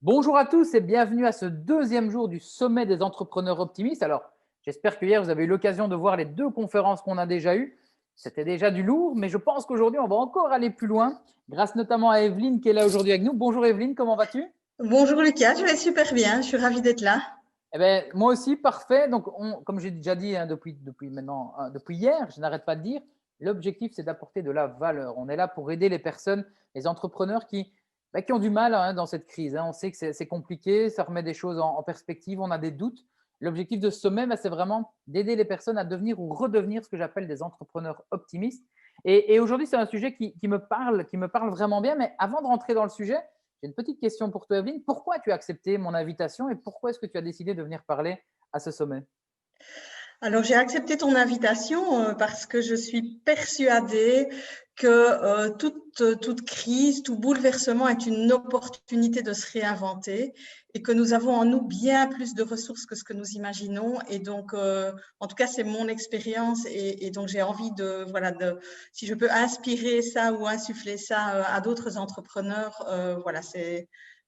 Bonjour à tous et bienvenue à ce deuxième jour du sommet des entrepreneurs optimistes. Alors, j'espère que hier, vous avez eu l'occasion de voir les deux conférences qu'on a déjà eues. C'était déjà du lourd, mais je pense qu'aujourd'hui, on va encore aller plus loin, grâce notamment à Evelyne qui est là aujourd'hui avec nous. Bonjour Evelyne, comment vas-tu? Bonjour Lucas, je vais super bien, je suis ravie d'être là. Eh ben, moi aussi, parfait. Donc, comme j'ai déjà dit depuis hier, je n'arrête pas de dire, l'objectif, c'est d'apporter de la valeur. On est là pour aider les personnes, les entrepreneurs qui ont du mal dans cette crise. On sait que c'est compliqué, ça remet des choses en perspective, on a des doutes. L'objectif de ce sommet, c'est vraiment d'aider les personnes à devenir ou redevenir ce que j'appelle des entrepreneurs optimistes. Et aujourd'hui, c'est un sujet qui me parle vraiment bien. Mais avant de rentrer dans le sujet, j'ai une petite question pour toi, Evelyne. Pourquoi tu as accepté mon invitation et pourquoi est-ce que tu as décidé de venir parler à ce sommet? Alors j'ai accepté ton invitation parce que je suis persuadée que toute crise, tout bouleversement est une opportunité de se réinventer et que nous avons en nous bien plus de ressources que ce que nous imaginons. Et donc, en tout cas, c'est mon expérience et donc j'ai envie si je peux inspirer ça ou insuffler ça à d'autres entrepreneurs,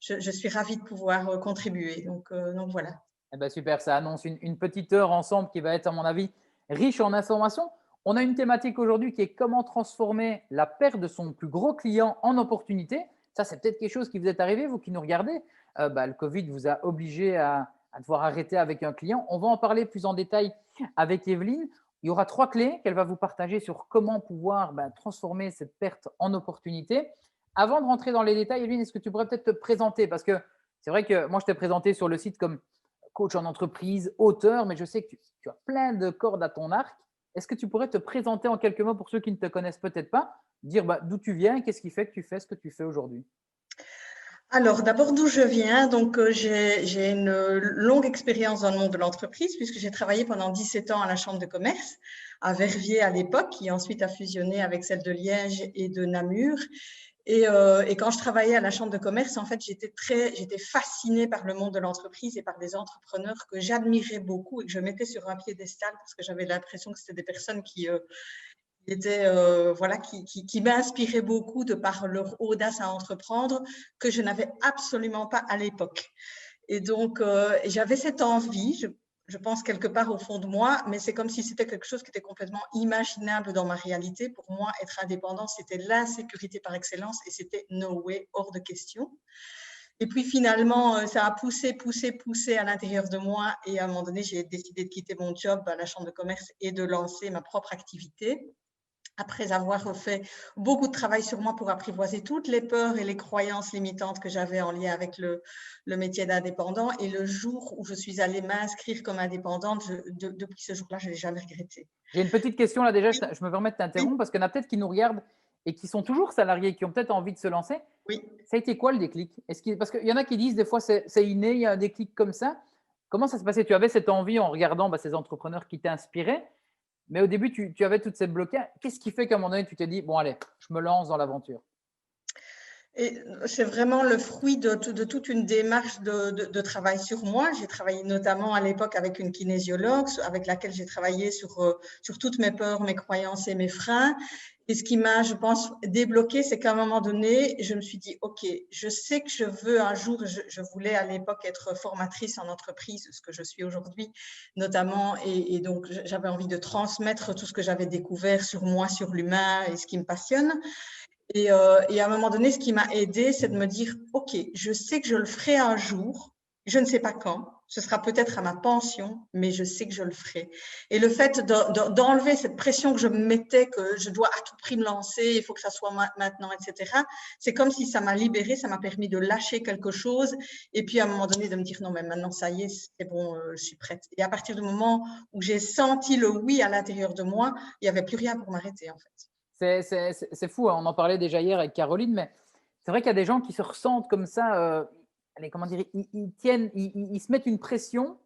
je suis ravie de pouvoir contribuer. Donc voilà. Eh ben super, ça annonce une petite heure ensemble qui va être, à mon avis, riche en informations. On a une thématique aujourd'hui qui est comment transformer la perte de son plus gros client en opportunité. Ça, c'est peut-être quelque chose qui vous est arrivé, vous qui nous regardez. Le Covid vous a obligé à devoir arrêter avec un client. On va en parler plus en détail avec Evelyne. Il y aura trois clés qu'elle va vous partager sur comment pouvoir transformer cette perte en opportunité. Avant de rentrer dans les détails, Evelyne, est-ce que tu pourrais peut-être te présenter? Parce que c'est vrai que moi, je t'ai présenté sur le site comme coach en entreprise, auteur, mais je sais que tu as plein de cordes à ton arc. Est-ce que tu pourrais te présenter en quelques mots pour ceux qui ne te connaissent peut-être pas, dire d'où tu viens et qu'est-ce qui fait que tu fais ce que tu fais aujourd'hui? Alors, d'abord, d'où je viens. Donc, j'ai une longue expérience dans le monde de l'entreprise puisque j'ai travaillé pendant 17 ans à la Chambre de commerce à Verviers à l'époque, qui ensuite a fusionné avec celle de Liège et de Namur. Et quand je travaillais à la Chambre de commerce, en fait, j'étais fascinée par le monde de l'entreprise et par des entrepreneurs que j'admirais beaucoup et que je mettais sur un piédestal parce que j'avais l'impression que c'était des personnes qui m'inspiraient beaucoup de par leur audace à entreprendre que je n'avais absolument pas à l'époque. Et donc, j'avais cette envie, je pense quelque part au fond de moi, mais c'est comme si c'était quelque chose qui était complètement imaginable dans ma réalité. Pour moi, être indépendant, c'était l'insécurité par excellence et c'était no way, hors de question. Et puis finalement, ça a poussé à l'intérieur de moi et à un moment donné, j'ai décidé de quitter mon job à la Chambre de commerce et de lancer ma propre activité après avoir fait beaucoup de travail sur moi pour apprivoiser toutes les peurs et les croyances limitantes que j'avais en lien avec le métier d'indépendant. Et le jour où je suis allée m'inscrire comme indépendante, depuis ce jour-là, je ne l'ai jamais regretté. J'ai une petite question là déjà, Oui, je me permets de oui, t'interrompre parce qu'il y en a peut-être qui nous regardent et qui sont toujours salariés, qui ont peut-être envie de se lancer. oui. Ça a été quoi le déclic? Parce qu'il y en a qui disent des fois c'est inné, il y a un déclic comme ça. Comment ça se passait? Tu avais cette envie en regardant ces entrepreneurs qui t'inspiraient, mais au début tu avais toutes ces blocages. Qu'est-ce qui fait qu'à un moment donné tu t'es dit bon allez, je me lance dans l'aventure? Et c'est vraiment le fruit de toute une démarche de travail sur moi. J'ai travaillé notamment à l'époque avec une kinésiologue avec laquelle j'ai travaillé sur toutes mes peurs, mes croyances et mes freins. Et ce qui m'a, je pense, débloqué, c'est qu'à un moment donné, je me suis dit, OK, je sais que je veux un jour, je voulais à l'époque être formatrice en entreprise, ce que je suis aujourd'hui notamment. Et donc, j'avais envie de transmettre tout ce que j'avais découvert sur moi, sur l'humain et ce qui me passionne. Et à un moment donné, ce qui m'a aidé, c'est de me dire, OK, je sais que je le ferai un jour, je ne sais pas quand, ce sera peut-être à ma pension, mais je sais que je le ferai. Et le fait d'enlever cette pression que je me mettais, que je dois à tout prix me lancer, il faut que ça soit maintenant, etc., c'est comme si ça m'a libérée, ça m'a permis de lâcher quelque chose, et puis à un moment donné de me dire, non, mais maintenant, ça y est, c'est bon, je suis prête. Et à partir du moment où j'ai senti le oui à l'intérieur de moi, il n'y avait plus rien pour m'arrêter, en fait. C'est fou, on en parlait déjà hier avec Caroline, mais c'est vrai qu'il y a des gens qui se ressentent comme ça, allez, comment dire, ils tiennent, ils se mettent une pression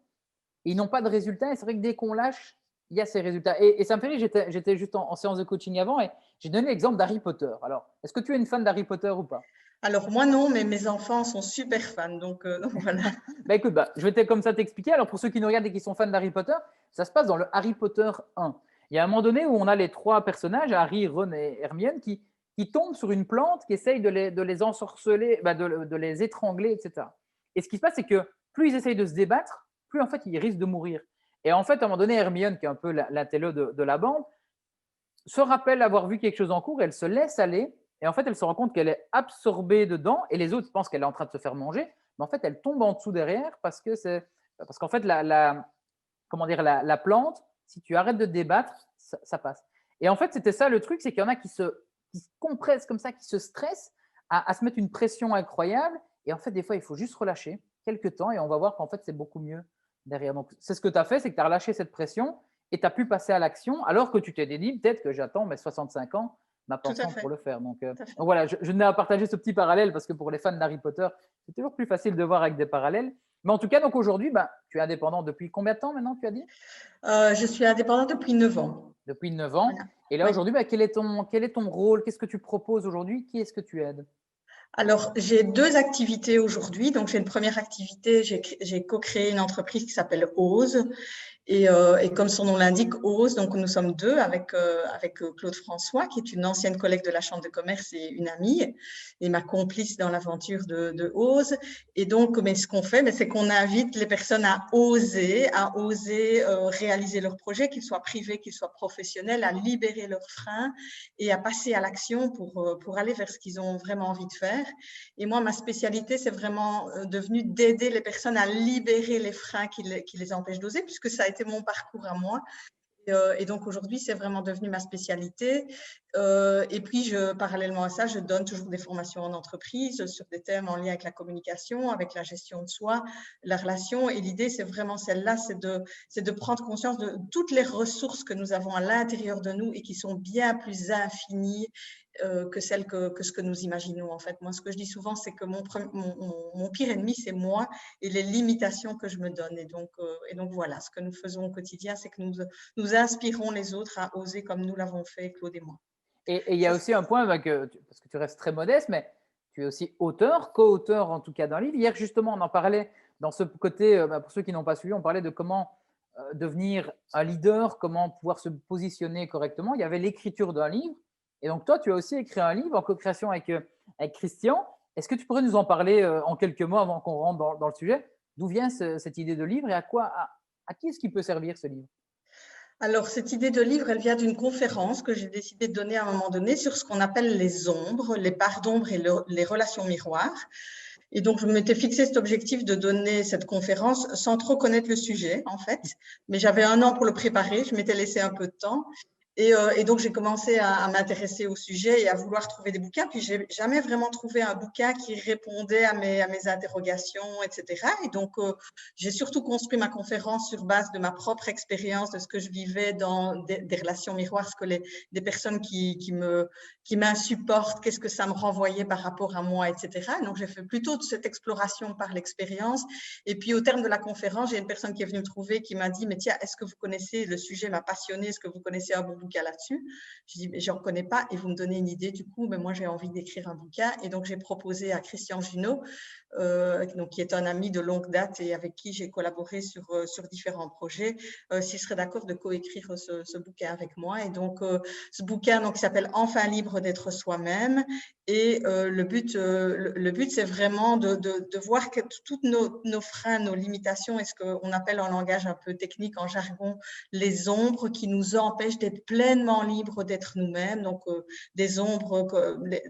et ils n'ont pas de résultats. Et c'est vrai que dès qu'on lâche, il y a ces résultats. Et ça me fait rire, j'étais juste en séance de coaching avant et j'ai donné l'exemple d'Harry Potter. Alors, est-ce que tu es une fan d'Harry Potter ou pas? Alors moi non, mais mes enfants sont super fans, donc voilà. Écoute, je vais comme ça t'expliquer. Alors, pour ceux qui nous regardent et qui sont fans d'Harry Potter, ça se passe dans le Harry Potter 1. Il y a un moment donné où on a les trois personnages, Harry, Ron et Hermione, qui tombent sur une plante qui essaye de les ensorceler, de les étrangler, etc. Et ce qui se passe, c'est que plus ils essayent de se débattre, plus en fait ils risquent de mourir. Et en fait, à un moment donné, Hermione, qui est un peu l'intello de la bande, se rappelle avoir vu quelque chose en cours, elle se laisse aller, et en fait, elle se rend compte qu'elle est absorbée dedans, et les autres pensent qu'elle est en train de se faire manger, mais en fait, elle tombe en dessous derrière parce qu'en fait, comment dire, la plante, si tu arrêtes de te débattre, ça passe. Et en fait, c'était ça le truc, c'est qu'il y en a qui se compressent comme ça, qui se stressent à se mettre une pression incroyable, et en fait, des fois, il faut juste relâcher quelques temps, et on va voir qu'en fait, c'est beaucoup mieux derrière. Donc, c'est ce que tu as fait, c'est que tu as relâché cette pression, et tu as pu passer à l'action, alors que tu t'es dit, peut-être que j'attends mes 65 ans, ma Tout à pension fait. pour le faire. Tout à fait. Donc voilà, je tenais à partager ce petit parallèle, parce que pour les fans d'Harry Potter, c'est toujours plus facile de voir avec des parallèles. Mais en tout cas, donc aujourd'hui, ben, tu es indépendant depuis combien de temps maintenant, tu as dit? Je suis indépendante depuis 9 ans. Depuis 9 ans. Voilà. Et là, Oui. aujourd'hui, ben, quel est ton rôle? Qu'est-ce que tu proposes aujourd'hui? Qui est-ce que tu aides? Alors, j'ai 2 activités aujourd'hui. Donc, j'ai une première activité, j'ai co-créé une entreprise qui s'appelle Ose. Et comme son nom l'indique, Ose, donc nous sommes deux avec Claude François, qui est une ancienne collègue de la Chambre de commerce et une amie, et ma complice dans l'aventure de Ose. Et donc, mais ce qu'on fait, c'est qu'on invite les personnes à oser réaliser leurs projets, qu'ils soient privés, qu'ils soient professionnels, à libérer leurs freins et à passer à l'action pour aller vers ce qu'ils ont vraiment envie de faire. Et moi, ma spécialité, c'est vraiment devenu d'aider les personnes à libérer les freins qui les empêchent d'oser, puisque ça a été mon parcours à moi. Et donc aujourd'hui, c'est vraiment devenu ma spécialité. Et puis, parallèlement à ça, je donne toujours des formations en entreprise sur des thèmes en lien avec la communication, avec la gestion de soi, la relation. Et l'idée, c'est vraiment celle-là, c'est de prendre conscience de toutes les ressources que nous avons à l'intérieur de nous et qui sont bien plus infinies que celles que ce que nous imaginons. En fait, moi, ce que je dis souvent, c'est que mon pire ennemi, c'est moi et les limitations que je me donne. Et donc voilà, ce que nous faisons au quotidien, c'est que nous inspirons les autres à oser comme nous l'avons fait, Claude et moi. Et il y a Ça, aussi un point, parce que tu restes très modeste, mais tu es aussi auteur, co-auteur en tout cas d'un livre. Hier, justement, on en parlait dans ce côté, pour ceux qui n'ont pas suivi, on parlait de comment devenir un leader, comment pouvoir se positionner correctement. Il y avait l'écriture d'un livre. Et donc, toi, tu as aussi écrit un livre en co-création avec Christian. Est-ce que tu pourrais nous en parler en quelques mots avant qu'on rentre dans le sujet? D'où vient cette idée de livre et à qui est-ce qu'il peut servir ce livre? Alors, cette idée de livre, elle vient d'une conférence que j'ai décidé de donner à un moment donné sur ce qu'on appelle les ombres, les parts d'ombre et les relations miroirs. Et donc, je m'étais fixé cet objectif de donner cette conférence sans trop connaître le sujet, en fait. Mais j'avais 1 an pour le préparer, je m'étais laissé un peu de temps. Et donc, j'ai commencé à m'intéresser au sujet et à vouloir trouver des bouquins. Puis, j'ai jamais vraiment trouvé un bouquin qui répondait à mes interrogations, etc. Et donc, j'ai surtout construit ma conférence sur base de ma propre expérience, de ce que je vivais dans des relations miroirs, ce que des personnes qui m'insupportent, qu'est-ce que ça me renvoyait par rapport à moi, etc. Donc, j'ai fait plutôt de cette exploration par l'expérience. Et puis, au terme de la conférence, j'ai une personne qui est venue me trouver qui m'a dit, mais tiens, est-ce que vous connaissez, le sujet m'a passionné, est-ce que vous connaissez un bon bouquin là-dessus? Je dis, mais j'en connais pas et vous me donnez une idée du coup, mais moi j'ai envie d'écrire un bouquin. Et donc, j'ai proposé à Christian Junot, donc, qui est un ami de longue date et avec qui j'ai collaboré sur différents projets, s'il serait d'accord de coécrire ce bouquin avec moi. Et donc, ce bouquin donc, s'appelle Enfin libre d'être soi-même. Et le but, c'est vraiment de voir que toutes nos freins, nos limitations, et ce qu'on appelle en langage un peu technique, en jargon, les ombres qui nous empêchent d'être pleinement libres d'être nous-mêmes. Donc, des ombres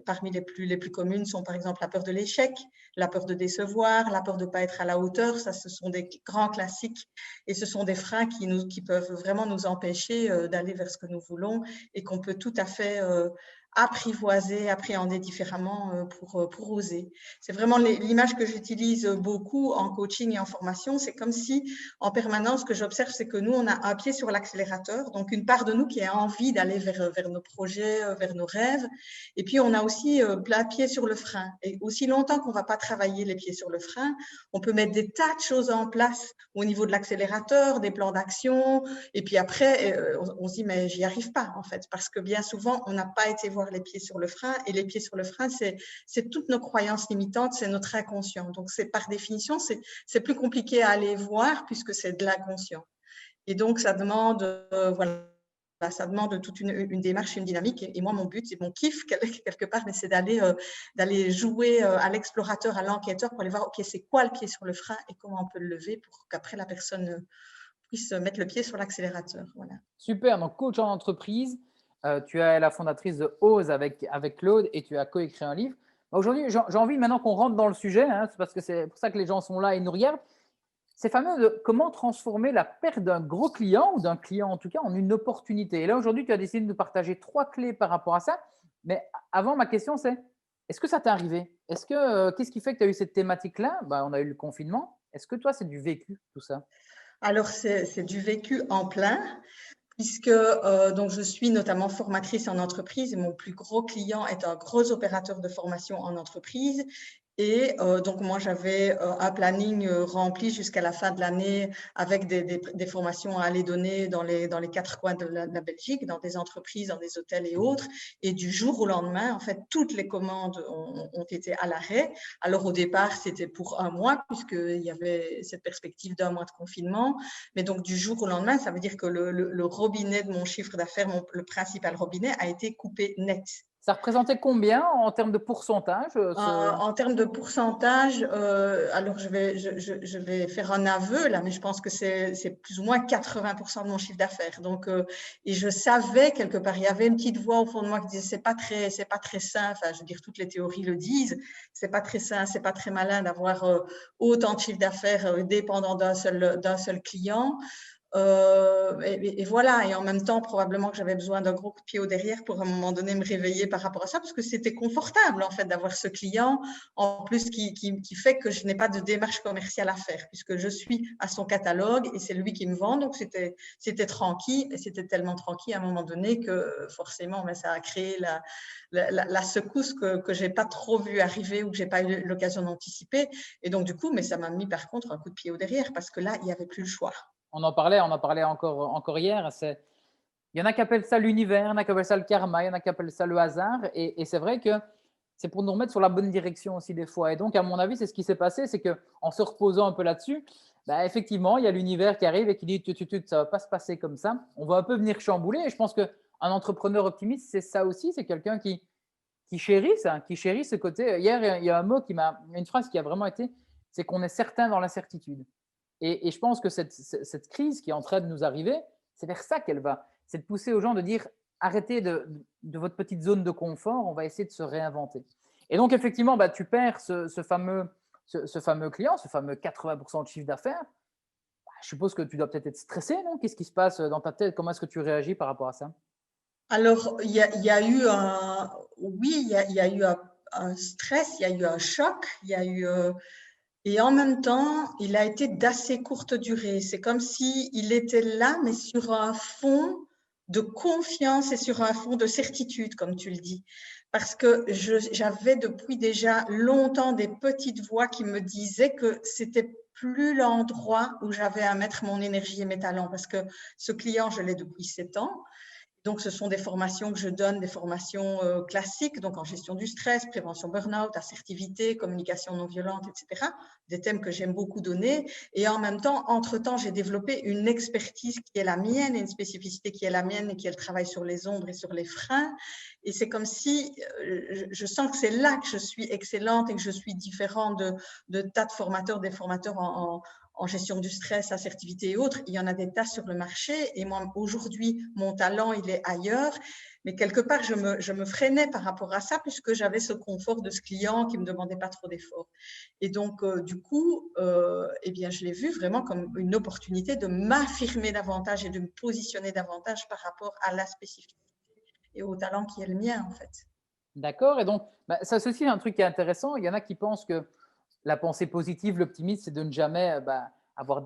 parmi les plus communes sont par exemple la peur de l'échec, la peur de décevoir, la peur de ne pas être à la hauteur. Ça, ce sont des grands classiques et ce sont des freins qui peuvent vraiment nous empêcher d'aller vers ce que nous voulons et qu'on peut tout à fait apprivoiser, appréhender différemment pour oser. C'est vraiment l'image que j'utilise beaucoup en coaching et en formation. C'est comme si, en permanence, ce que j'observe, c'est que nous, on a un pied sur l'accélérateur, donc une part de nous qui a envie d'aller vers nos projets, vers nos rêves. Et puis, on a aussi plein pied sur le frein. Et aussi longtemps qu'on ne va pas travailler les pieds sur le frein, on peut mettre des tas de choses en place au niveau de l'accélérateur, des plans d'action. Et puis après, on se dit, mais j'y arrive pas, en fait, parce que bien souvent, on n'a pas été voir les pieds sur le frein. Et les pieds sur le frein, c'est toutes nos croyances limitantes, c'est notre inconscient. Donc, c'est par définition, c'est plus compliqué à aller voir puisque c'est de l'inconscient. Et donc, ça demande, voilà, ça demande toute une démarche, une dynamique. Et moi, mon but, c'est mon kiff quelque part, mais c'est d'aller jouer à l'explorateur, à l'enquêteur pour aller voir, OK, c'est quoi le pied sur le frein et comment on peut le lever pour qu'après la personne puisse mettre le pied sur l'accélérateur. Voilà. Super, donc coach en entreprise, tu es la fondatrice de Ose avec Claude et tu as coécrit un livre. Aujourd'hui, j'ai envie maintenant qu'on rentre dans le sujet, hein, c'est parce que c'est pour ça que les gens sont là et nous regardent. C'est fameux de comment transformer la perte d'un gros client, ou d'un client en tout cas, en une opportunité. Et là, aujourd'hui, tu as décidé de nous partager 3 clés par rapport à ça. Mais avant, ma question, c'est, est-ce que ça t'est arrivé? Qu'est-ce qui fait que tu as eu cette thématique-là? On a eu le confinement. Est-ce que toi, c'est du vécu, tout ça? Alors, c'est du vécu en plein, puisque donc je suis notamment formatrice en entreprise et mon plus gros client est un gros opérateur de formation en entreprise. Et donc, moi, j'avais un planning rempli jusqu'à la fin de l'année avec des formations à aller donner dans les 4 coins de la Belgique, dans des entreprises, dans des hôtels et autres. Et du jour au lendemain, en fait, toutes les commandes ont été à l'arrêt. Alors, au départ, c'était pour un mois, puisqu'il y avait cette perspective d'un mois de confinement. Mais donc, du jour au lendemain, ça veut dire que le robinet de mon chiffre d'affaires, le principal robinet, a été coupé net. Ça représentait combien en termes de pourcentage En termes de pourcentage, alors je vais faire un aveu là, mais je pense que c'est plus ou moins 80% de mon chiffre d'affaires. Donc, et je savais quelque part, il y avait une petite voix au fond de moi qui disait c'est pas très sain. Enfin, je veux dire, toutes les théories le disent, c'est pas très sain, c'est pas très malin d'avoir autant de chiffre d'affaires dépendant d'un seul client. Et voilà, et en même temps, probablement que j'avais besoin d'un gros coup de pied au derrière pour à un moment donné me réveiller par rapport à ça, parce que c'était confortable en fait d'avoir ce client, en plus qui fait que je n'ai pas de démarche commerciale à faire, puisque je suis à son catalogue et c'est lui qui me vend, donc c'était tranquille, et c'était tellement tranquille à un moment donné que forcément, mais ça a créé la secousse que j'ai pas trop vu arriver ou que j'ai pas eu l'occasion d'anticiper, et donc du coup, mais ça m'a mis par contre un coup de pied au derrière, parce que là, il n'y avait plus le choix. On en parlait encore hier. Il y en a qui appellent ça l'univers, il y en a qui appellent ça le karma, il y en a qui appellent ça le hasard. Et c'est vrai que c'est pour nous remettre sur la bonne direction aussi des fois. Et donc, à mon avis, c'est ce qui s'est passé, c'est qu'en se reposant un peu là-dessus, effectivement, il y a l'univers qui arrive et qui dit ça ne va pas se passer comme ça. On va un peu venir chambouler. Et je pense qu'un entrepreneur optimiste, c'est ça aussi. C'est quelqu'un qui chérit ça, qui chérit ce côté. Hier, il y a un mot une phrase qui a vraiment été, c'est qu'on est certain dans l'incertitude. Et je pense que cette crise qui est en train de nous arriver, c'est vers ça qu'elle va. C'est de pousser aux gens de dire arrêtez de votre petite zone de confort, on va essayer de se réinventer. Et donc, effectivement, tu perds ce fameux client, ce fameux 80% de chiffre d'affaires. Je suppose que tu dois peut-être être stressé, non? Qu'est-ce qui se passe dans ta tête? Comment est-ce que tu réagis par rapport à ça? Alors, il y a eu oui, il y a eu un stress, il y a eu un choc, il y a eu, et en même temps, il a été d'assez courte durée. C'est comme si il était là, mais sur un fond de confiance et sur un fond de certitude, comme tu le dis. Parce que j'avais depuis déjà longtemps des petites voix qui me disaient que c'était plus l'endroit où j'avais à mettre mon énergie et mes talents. Parce que ce client, je l'ai depuis 7 ans. Donc, ce sont des formations que je donne, des formations classiques, donc en gestion du stress, prévention burn-out, assertivité, communication non violente, etc. Des thèmes que j'aime beaucoup donner. Et en même temps, entre-temps, j'ai développé une expertise qui est la mienne et une spécificité qui est la mienne et qui est le travail sur les ombres et sur les freins. Et c'est comme si je sens que c'est là que je suis excellente et que je suis différente de tas de formateurs, des formateurs en gestion du stress, assertivité et autres. Il y en a des tas sur le marché et moi, aujourd'hui, mon talent, il est ailleurs. Mais quelque part, je me freinais par rapport à ça puisque j'avais ce confort de ce client qui ne me demandait pas trop d'efforts. Et donc, du coup, eh bien, je l'ai vu vraiment comme une opportunité de m'affirmer davantage et de me positionner davantage par rapport à la spécificité et au talent qui est le mien, en fait. D'accord. Et donc, ça, c'est aussi un truc qui est intéressant. Il y en a qui pensent que la pensée positive, l'optimisme, c'est de ne jamais avoir,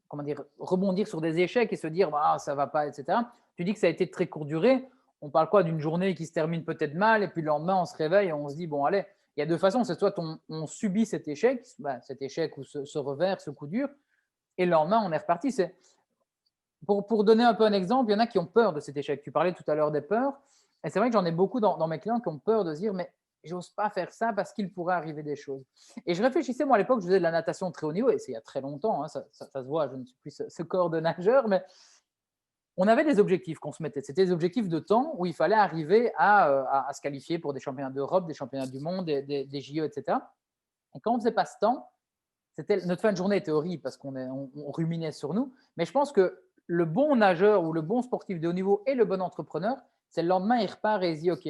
comment dire, rebondir sur des échecs et se dire ça va pas, etc. Tu dis que ça a été de très courte durée. On parle quoi d'une journée qui se termine peut-être mal et puis le lendemain on se réveille et on se dit bon allez, il y a deux façons. C'est soit on subit cet échec ou ce revers, ce coup dur, et le lendemain on est reparti. C'est pour donner un peu un exemple, il y en a qui ont peur de cet échec. Tu parlais tout à l'heure des peurs. Et c'est vrai que j'en ai beaucoup dans mes clients qui ont peur de se dire, mais j'ose pas faire ça parce qu'il pourrait arriver des choses. Et je réfléchissais, moi à l'époque, je faisais de la natation très haut niveau, et c'est il y a très longtemps, hein, ça se voit, je ne suis plus ce corps de nageur, mais on avait des objectifs qu'on se mettait. C'était des objectifs de temps où il fallait arriver à se qualifier pour des championnats d'Europe, des championnats du monde, des JO, etc. Et quand on ne faisait pas ce temps, notre fin de journée était horrible parce on ruminait sur nous. Mais je pense que le bon nageur ou le bon sportif de haut niveau et le bon entrepreneur, c'est le lendemain, il repart et il se dit, OK,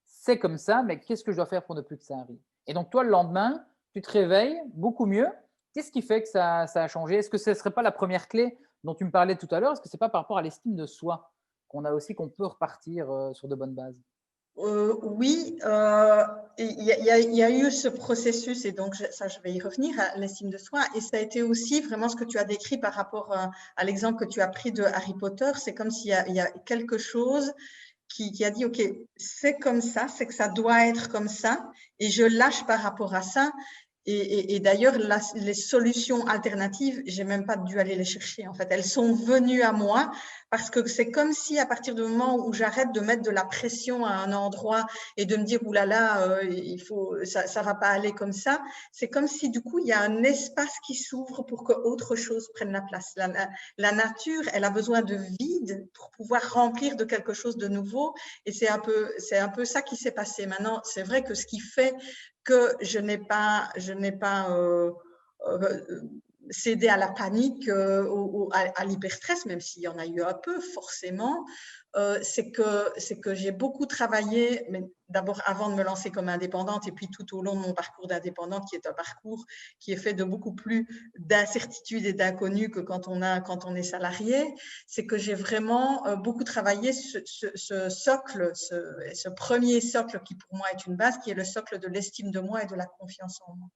c'est comme ça, mais qu'est-ce que je dois faire pour ne plus que ça arrive? Et donc, toi, le lendemain, tu te réveilles beaucoup mieux. Qu'est-ce qui fait que ça a changé? Est-ce que ce ne serait pas la première clé dont tu me parlais tout à l'heure? Est-ce que ce n'est pas par rapport à l'estime de soi qu'on peut repartir sur de bonnes bases? Oui, il y a eu ce processus et donc ça, je vais y revenir à l'estime de soi. Et ça a été aussi vraiment ce que tu as décrit par rapport à l'exemple que tu as pris de Harry Potter. C'est comme s'il y a quelque chose qui a dit, OK, c'est comme ça, c'est que ça doit être comme ça et je lâche par rapport à ça. Et d'ailleurs, les solutions alternatives, j'ai même pas dû aller les chercher. En fait, elles sont venues à moi parce que c'est comme si à partir du moment où j'arrête de mettre de la pression à un endroit et de me dire oulala, ça va pas aller comme ça, c'est comme si du coup il y a un espace qui s'ouvre pour que autre chose prenne la place. La nature, elle a besoin de vide pour pouvoir remplir de quelque chose de nouveau. Et c'est un peu ça qui s'est passé. Maintenant, c'est vrai que ce qui fait que je n'ai pas cédé à la panique ou à l'hyperstress, même s'il y en a eu un peu forcément, c'est que j'ai beaucoup travaillé, mais d'abord avant de me lancer comme indépendante et puis tout au long de mon parcours d'indépendante, qui est un parcours qui est fait de beaucoup plus d'incertitudes et d'inconnus que quand on est salarié, c'est que j'ai vraiment beaucoup travaillé ce socle, ce premier socle qui pour moi est une base, qui est le socle de l'estime de moi et de la confiance en moi.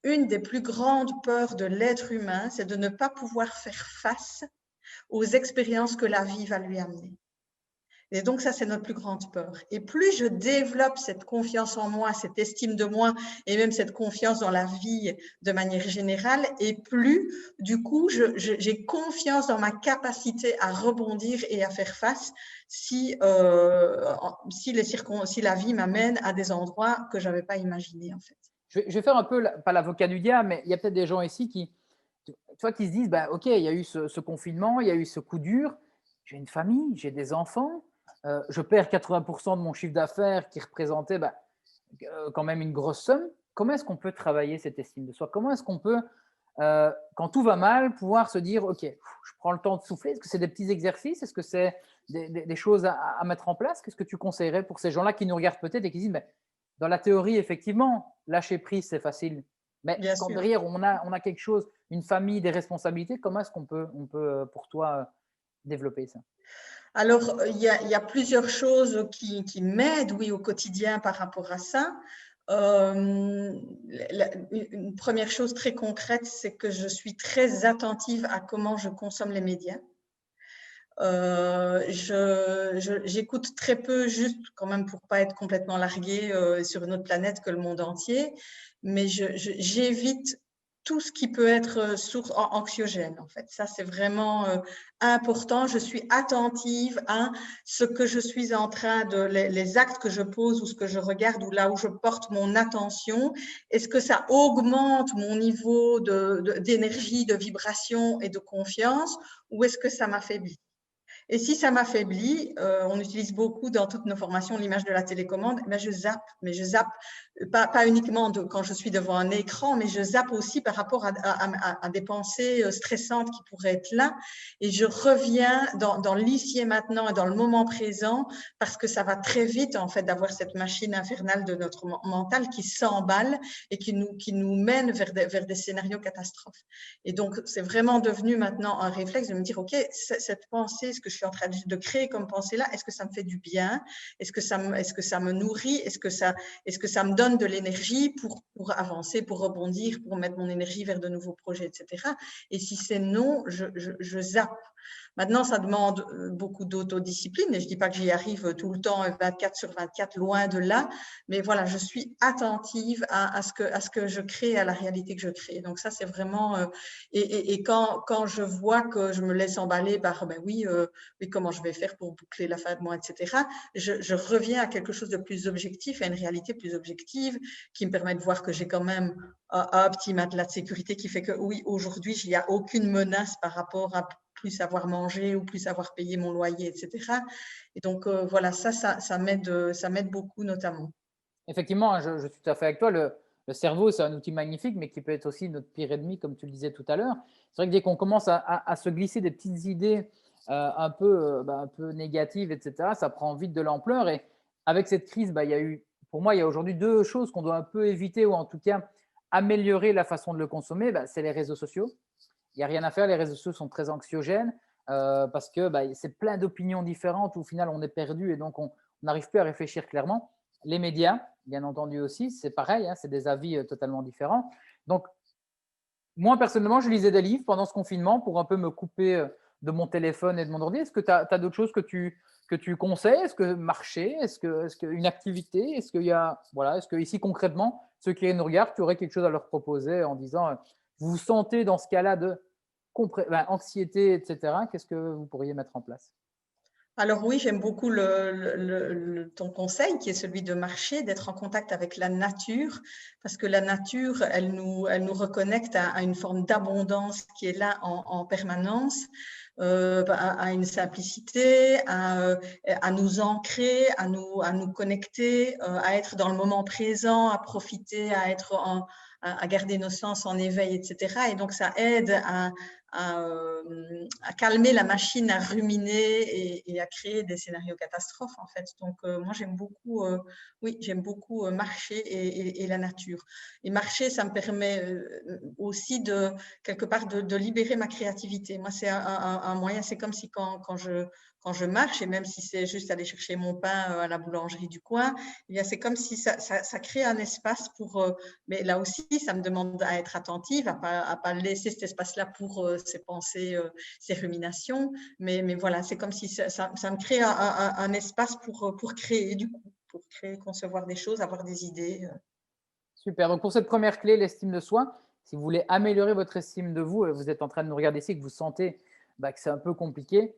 Une des plus grandes peurs de l'être humain, c'est de ne pas pouvoir faire face aux expériences que la vie va lui amener. Et donc, ça, c'est notre plus grande peur. Et plus je développe cette confiance en moi, cette estime de moi et même cette confiance dans la vie de manière générale, et plus, du coup, j'ai confiance dans ma capacité à rebondir et à faire face si la vie m'amène à des endroits que je n'avais pas imaginés, en fait. Je vais faire un peu, pas l'avocat du diable, mais il y a peut-être des gens ici qui se disent, bah, OK, il y a eu ce confinement, il y a eu ce coup dur, j'ai une famille, j'ai des enfants, je perds 80% de mon chiffre d'affaires qui représentait quand même une grosse somme. Comment est-ce qu'on peut travailler cette estime de soi? Comment est-ce qu'on peut, quand tout va mal, pouvoir se dire, OK, je prends le temps de souffler? Est-ce que c'est des petits exercices? Est-ce que c'est des choses à mettre en place? Qu'est-ce que tu conseillerais pour ces gens-là qui nous regardent peut-être et qui disent, mais dans la théorie, effectivement, lâcher prise, c'est facile. Mais Bien quand sûr. derrière, on a quelque chose, une famille, des responsabilités, comment est-ce qu'on peut, pour toi, développer ça? Alors, il y a plusieurs choses qui m'aident, oui, au quotidien par rapport à ça. Une première chose très concrète, c'est que je suis très attentive à comment je consomme les médias. J'écoute très peu, juste quand même pour pas être complètement larguée sur une autre planète que le monde entier, mais j'évite tout ce qui peut être source anxiogène, en fait. Ça, c'est vraiment important. Je suis attentive à ce que je suis en train les actes que je pose ou ce que je regarde ou là où je porte mon attention. Est-ce que ça augmente mon niveau d'énergie, de vibration et de confiance ou est-ce que ça m'affaiblit? Et si ça m'affaiblit, on utilise beaucoup dans toutes nos formations l'image de la télécommande, mais je zappe pas uniquement quand je suis devant un écran, mais je zappe aussi par rapport à des pensées stressantes qui pourraient être là. Et je reviens dans l'ici et maintenant et dans le moment présent, parce que ça va très vite, en fait, d'avoir cette machine infernale de notre mental qui s'emballe et qui nous mène vers des scénarios catastrophes. Et donc, c'est vraiment devenu maintenant un réflexe de me dire, OK, cette pensée, ce que je suis en train de créer comme pensée là, est-ce que ça me fait du bien? Est-ce que ça me nourrit? Est-ce que ça me donne de l'énergie pour avancer, pour rebondir, pour mettre mon énergie vers de nouveaux projets, etc. Et si c'est non, je zappe. Maintenant, ça demande beaucoup d'autodiscipline et je ne dis pas que j'y arrive tout le temps 24/24, loin de là, mais voilà, je suis attentive à ce que je crée, à la réalité que je crée. Donc ça, c'est vraiment… et quand je vois que je me laisse emballer par, ben oui, comment je vais faire pour boucler la fin de mois, etc., je reviens à quelque chose de plus objectif, à une réalité plus objective qui me permet de voir que j'ai quand même un petit matelas de sécurité qui fait que oui, aujourd'hui, il n'y a aucune menace par rapport à plus savoir manger ou plus savoir payer mon loyer, etc. Et donc, voilà, ça m'aide beaucoup notamment. Effectivement, je suis tout à fait avec toi. Le cerveau, c'est un outil magnifique, mais qui peut être aussi notre pire ennemi, comme tu le disais tout à l'heure. C'est vrai que dès qu'on commence à se glisser des petites idées un peu négatives, etc., ça prend vite de l'ampleur. Et avec cette crise, il y a eu, pour moi, il y a aujourd'hui deux choses qu'on doit un peu éviter, ou en tout cas améliorer la façon de le consommer. C'est les réseaux sociaux. Il n'y a rien à faire, les réseaux sociaux sont très anxiogènes parce que c'est plein d'opinions différentes où au final on est perdu et donc on n'arrive plus à réfléchir clairement. Les médias, bien entendu aussi, c'est pareil, hein, c'est des avis totalement différents. Donc, moi, personnellement, je lisais des livres pendant ce confinement pour un peu me couper de mon téléphone et de mon ordi. Est-ce que tu as d'autres choses que tu conseilles? Est-ce que marcher? Est-ce qu'une activité? Est-ce qu'il y a, voilà, est-ce que ici, concrètement, ceux qui nous regardent, tu aurais quelque chose à leur proposer en disant, vous vous sentez dans ce cas-là de anxiété, etc. Qu'est-ce que vous pourriez mettre en place? Alors oui, j'aime beaucoup ton conseil qui est celui de marcher, d'être en contact avec la nature, parce que la nature, elle nous reconnecte à une forme d'abondance qui est là en permanence, à une simplicité, à nous ancrer, à nous connecter, à être dans le moment présent, à profiter, à garder nos sens en éveil, etc. Et donc, ça aide à calmer la machine à ruminer et à créer des scénarios catastrophes, en fait. Donc, moi, j'aime beaucoup marcher et la nature. Et marcher, ça me permet aussi quelque part, de libérer ma créativité. Moi, c'est un moyen, c'est comme si quand je marche, et même si c'est juste aller chercher mon pain à la boulangerie du coin, eh bien, c'est comme si ça crée un espace pour… mais là aussi, ça me demande à être attentive, à pas laisser cet espace-là pour ses pensées, ses ruminations. Mais voilà, c'est comme si ça me crée un espace pour créer, du coup, pour créer, concevoir des choses, avoir des idées. Super. Donc, pour cette première clé, l'estime de soi, si vous voulez améliorer votre estime de vous, et vous êtes en train de nous regarder ici, que vous sentez que c'est un peu compliqué,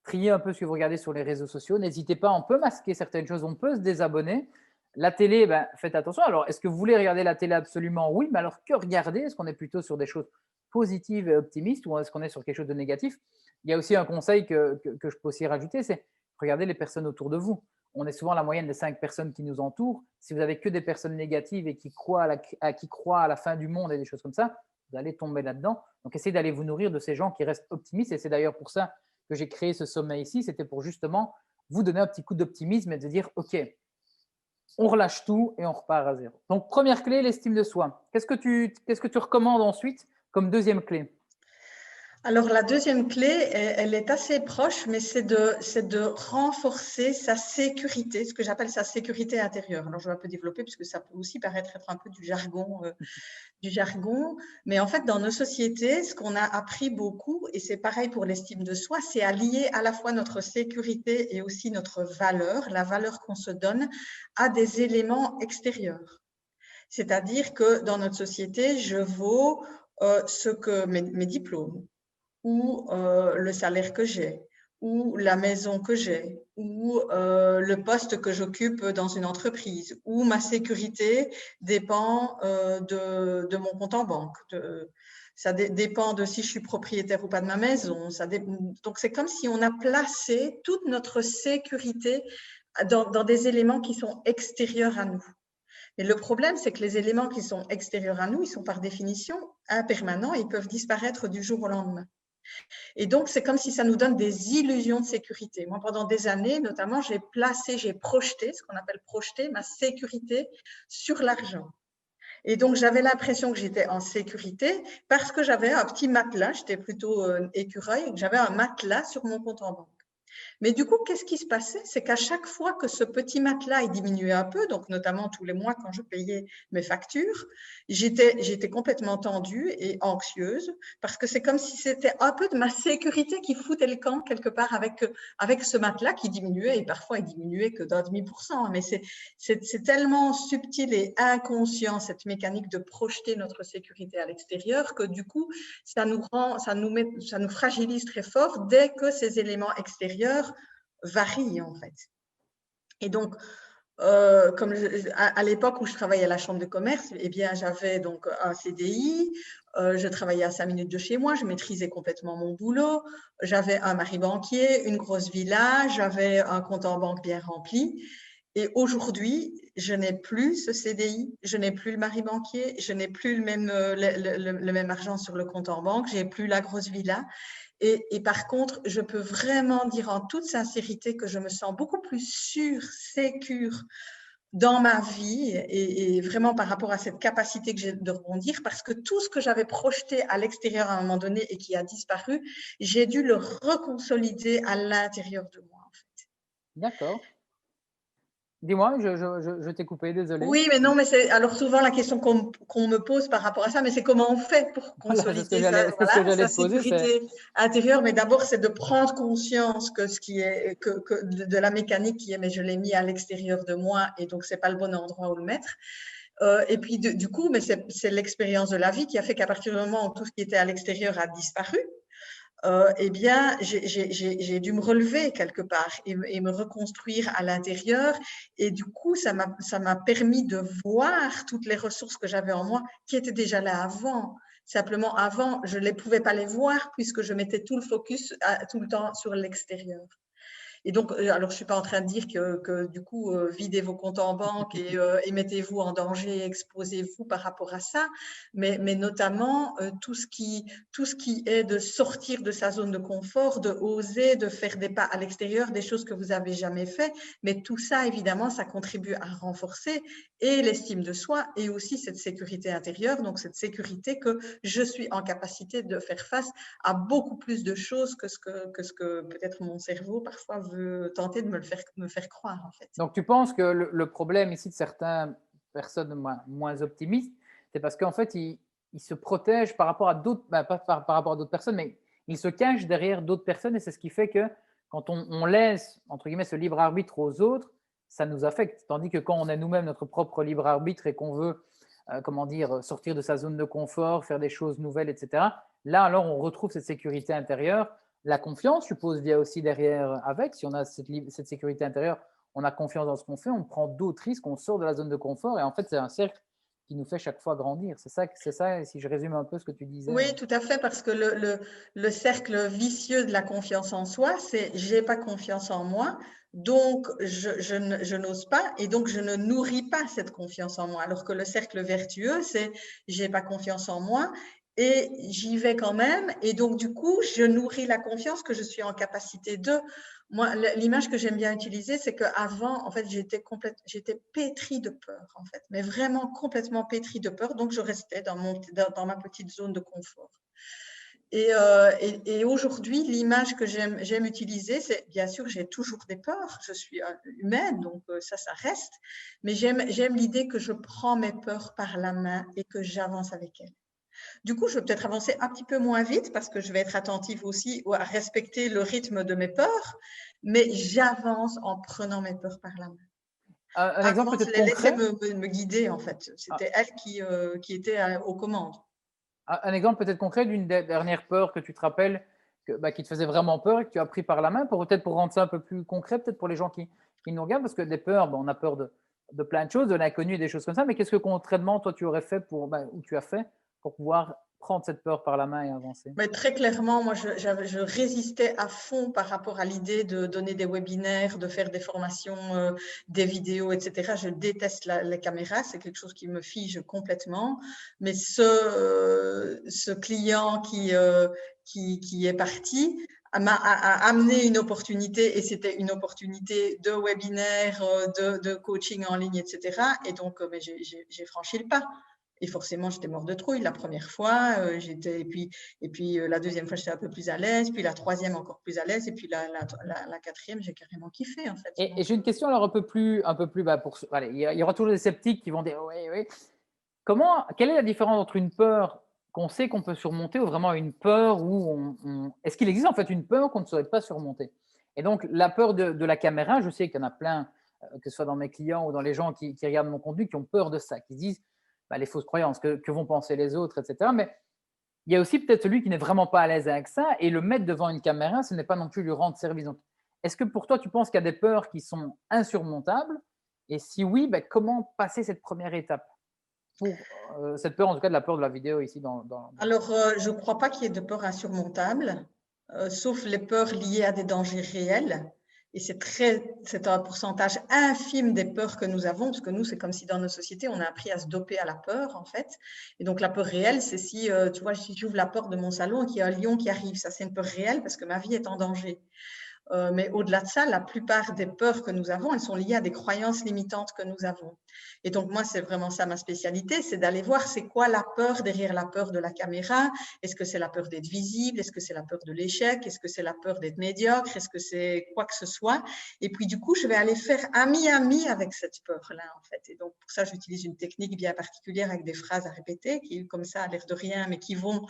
triez un peu ce que vous regardez sur les réseaux sociaux. N'hésitez pas, on peut masquer certaines choses, on peut se désabonner. La télé, faites attention. Alors, est-ce que vous voulez regarder la télé? Absolument oui, mais alors que regarder? Est-ce qu'on est plutôt sur des choses positives et optimistes ou est-ce qu'on est sur quelque chose de négatif? Il y a aussi un conseil que je peux aussi rajouter, c'est regarder les personnes autour de vous. On est souvent la moyenne des 5 personnes qui nous entourent. Si vous avez que des personnes négatives et qui croient à la fin du monde et des choses comme ça, vous allez tomber là-dedans. Donc, essayez d'aller vous nourrir de ces gens qui restent optimistes. Et c'est d'ailleurs pour ça que j'ai créé ce sommet ici. C'était pour justement vous donner un petit coup d'optimisme et de dire, OK, on relâche tout et on repart à zéro. Donc, première clé, l'estime de soi. Qu'est-ce que tu recommandes ensuite comme deuxième clé? Alors, la deuxième clé, elle est assez proche, mais c'est de renforcer sa sécurité, ce que j'appelle sa sécurité intérieure. Alors, je vais un peu développer, puisque ça peut aussi paraître être un peu du jargon. Mais en fait, dans nos sociétés, ce qu'on a appris beaucoup, et c'est pareil pour l'estime de soi, c'est à lier à la fois notre sécurité et aussi notre valeur, la valeur qu'on se donne, à des éléments extérieurs. C'est-à-dire que dans notre société, je vaux ce que mes diplômes, ou le salaire que j'ai, ou la maison que j'ai, ou le poste que j'occupe dans une entreprise, ou ma sécurité dépend de mon compte en banque. Ça dépend de si je suis propriétaire ou pas de ma maison. Donc, c'est comme si on a placé toute notre sécurité dans des éléments qui sont extérieurs à nous. Et le problème, c'est que les éléments qui sont extérieurs à nous, ils sont par définition impermanents et ils peuvent disparaître du jour au lendemain. Et donc, c'est comme si ça nous donne des illusions de sécurité. Moi, pendant des années, notamment, j'ai projeté, ce qu'on appelle projeter, ma sécurité sur l'argent. Et donc, j'avais l'impression que j'étais en sécurité parce que j'avais un petit matelas, j'étais plutôt écureuil, j'avais un matelas sur mon compte en banque. Mais du coup, qu'est-ce qui se passait? C'est qu'à chaque fois que ce petit matelas diminuait un peu, donc notamment tous les mois quand je payais mes factures, j'étais complètement tendue et anxieuse parce que c'est comme si c'était un peu de ma sécurité qui foutait le camp quelque part avec ce matelas qui diminuait et parfois il diminuait que d'1,5%. Mais c'est tellement subtil et inconscient cette mécanique de projeter notre sécurité à l'extérieur que du coup, ça nous fragilise très fort dès que ces éléments extérieurs varient en fait. Et donc, À l'époque où je travaillais à la chambre de commerce, eh bien, j'avais donc un CDI, je travaillais à 5 minutes de chez moi, je maîtrisais complètement mon boulot, j'avais un mari banquier, une grosse villa, j'avais un compte en banque bien rempli. Et aujourd'hui, je n'ai plus ce CDI, je n'ai plus le mari banquier, je n'ai plus le même argent sur le compte en banque, j'ai plus la grosse villa. Et par contre, je peux vraiment dire en toute sincérité que je me sens beaucoup plus sûre, sécure dans ma vie et vraiment par rapport à cette capacité que j'ai de rebondir, parce que tout ce que j'avais projeté à l'extérieur à un moment donné et qui a disparu, j'ai dû le reconsolider à l'intérieur de moi, en fait. D'accord. Dis-moi, je t'ai coupé, désolé. Oui, mais non, mais c'est alors souvent la question qu'on me pose par rapport à ça, mais c'est comment on fait pour Voilà, c'est consolider ça, ce que voilà, j'allais sa te poser, c'est sécurité intérieure. Mais d'abord, c'est de prendre conscience que ce qui est que de la mécanique qui est, mais je l'ai mis à l'extérieur de moi et donc c'est pas le bon endroit où le mettre. Et puis du coup, mais c'est l'expérience de la vie qui a fait qu'à partir du moment où tout ce qui était à l'extérieur a disparu, eh bien, j'ai dû me relever quelque part et me reconstruire à l'intérieur. Et du coup, ça m'a permis de voir toutes les ressources que j'avais en moi qui étaient déjà là avant. Simplement, avant, je ne pouvais pas les voir puisque je mettais tout le focus tout le temps sur l'extérieur. Et donc, alors je suis pas en train de dire que du coup, videz vos comptes en banque et mettez-vous en danger, exposez-vous par rapport à ça, mais notamment tout ce qui est de sortir de sa zone de confort, de oser, de faire des pas à l'extérieur, des choses que vous avez jamais fait. Mais tout ça, évidemment, ça contribue à renforcer et l'estime de soi et aussi cette sécurité intérieure, donc cette sécurité que je suis en capacité de faire face à beaucoup plus de choses que ce que peut-être mon cerveau parfois veut tenter de me faire croire, en fait. donc tu penses que le problème ici de certaines personnes moins optimistes, c'est parce qu'en fait, ils se protègent par rapport à d'autres, pas par rapport à d'autres personnes, mais ils se cachent derrière d'autres personnes et c'est ce qui fait que quand on laisse, entre guillemets, ce libre arbitre aux autres, ça nous affecte. Tandis que quand on a nous-mêmes notre propre libre arbitre et qu'on veut, comment dire, sortir de sa zone de confort, faire des choses nouvelles, etc., là, alors, on retrouve cette sécurité intérieure. La confiance, je suppose, vient aussi derrière avec. Si on a cette sécurité intérieure, on a confiance dans ce qu'on fait, on prend d'autres risques, on sort de la zone de confort et en fait, c'est un cercle qui nous fait chaque fois grandir. C'est ça, si je résume un peu ce que tu disais. Oui, tout à fait, parce que le cercle vicieux de la confiance en soi, c'est j'ai pas confiance en moi, donc je n'ose pas et donc je ne nourris pas cette confiance en moi. Alors que le cercle vertueux, c'est j'ai pas confiance en moi et j'y vais quand même et donc du coup, je nourris la confiance que je suis en capacité de. Moi, l'image que j'aime bien utiliser, c'est qu'avant, en fait, j'étais pétrie de peur, en fait, mais vraiment complètement pétrie de peur. Donc, je restais dans ma petite zone de confort. Et aujourd'hui, l'image que j'aime utiliser, c'est bien sûr, j'ai toujours des peurs. Je suis humaine, donc ça reste. Mais j'aime l'idée que je prends mes peurs par la main et que j'avance avec elles. Du coup, je vais peut-être avancer un petit peu moins vite parce que je vais être attentive aussi à respecter le rythme de mes peurs, mais j'avance en prenant mes peurs par la main. Un Avant, exemple je peut-être les laissais concret. me guider, en fait. Ah, C'était elles qui étaient aux commandes. un exemple peut-être concret d'une dernière peur que tu te rappelles, qui te faisait vraiment peur et que tu as pris par la main, peut-être pour rendre ça un peu plus concret, peut-être pour les gens qui nous regardent, parce que des peurs, on a peur de plein de choses, de l'inconnu, des choses comme ça, mais qu'est-ce que concrètement, toi, tu aurais fait ou tu as fait pour pouvoir prendre cette peur par la main et avancer? Mais très clairement, moi, je résistais à fond par rapport à l'idée de donner des webinaires, de faire des formations, des vidéos, etc. Je déteste les caméras, c'est quelque chose qui me fige complètement. Mais ce client qui est parti a amené une opportunité et c'était une opportunité de webinaire, de coaching en ligne, etc. Et donc, mais j'ai franchi le pas. Et forcément, j'étais mort de trouille la première fois. Et puis la deuxième fois, j'étais un peu plus à l'aise. Puis la troisième, encore plus à l'aise. Et puis la quatrième, j'ai carrément kiffé, en fait. Et j'ai une question alors un peu plus allez, il y aura toujours des sceptiques qui vont dire oui, oui. Quelle est la différence entre une peur qu'on sait qu'on peut surmonter ou vraiment une peur où est-ce qu'il existe en fait une peur qu'on ne saurait pas surmonter? Et donc, la peur de la caméra, je sais qu'il y en a plein, que ce soit dans mes clients ou dans les gens qui regardent mon contenu, qui ont peur de ça, qui se disent les fausses croyances, que vont penser les autres, etc. Mais il y a aussi peut-être celui qui n'est vraiment pas à l'aise avec ça et le mettre devant une caméra, ce n'est pas non plus lui rendre service. Donc, est-ce que pour toi, tu penses qu'il y a des peurs qui sont insurmontables Et si oui, ben, comment passer cette première étape pour cette peur, en tout cas de la peur de la vidéo ici Alors, je ne crois pas qu'il y ait de peur insurmontable, sauf les peurs liées à des dangers réels. Et c'est un pourcentage infime des peurs que nous avons, parce que nous, c'est comme si dans nos sociétés, on a appris à se doper à la peur, en fait. Et donc, la peur réelle, c'est si, tu vois, si j'ouvre la porte de mon salon et qu'il y a un lion qui arrive, ça, c'est une peur réelle parce que ma vie est en danger. Mais au-delà de ça, la plupart des peurs que nous avons, elles sont liées à des croyances limitantes que nous avons. Et donc, moi, c'est vraiment ça ma spécialité, c'est d'aller voir c'est quoi la peur derrière la peur de la caméra. Est-ce que c'est la peur d'être visible? Est-ce que c'est la peur de l'échec? Est-ce que c'est la peur d'être médiocre? Est-ce que c'est quoi que ce soit? Et puis, du coup, je vais aller faire ami-ami avec cette peur-là, en fait. Et donc, pour ça, j'utilise une technique bien particulière avec des phrases à répéter qui, comme ça, à l'air de rien, mais qui vont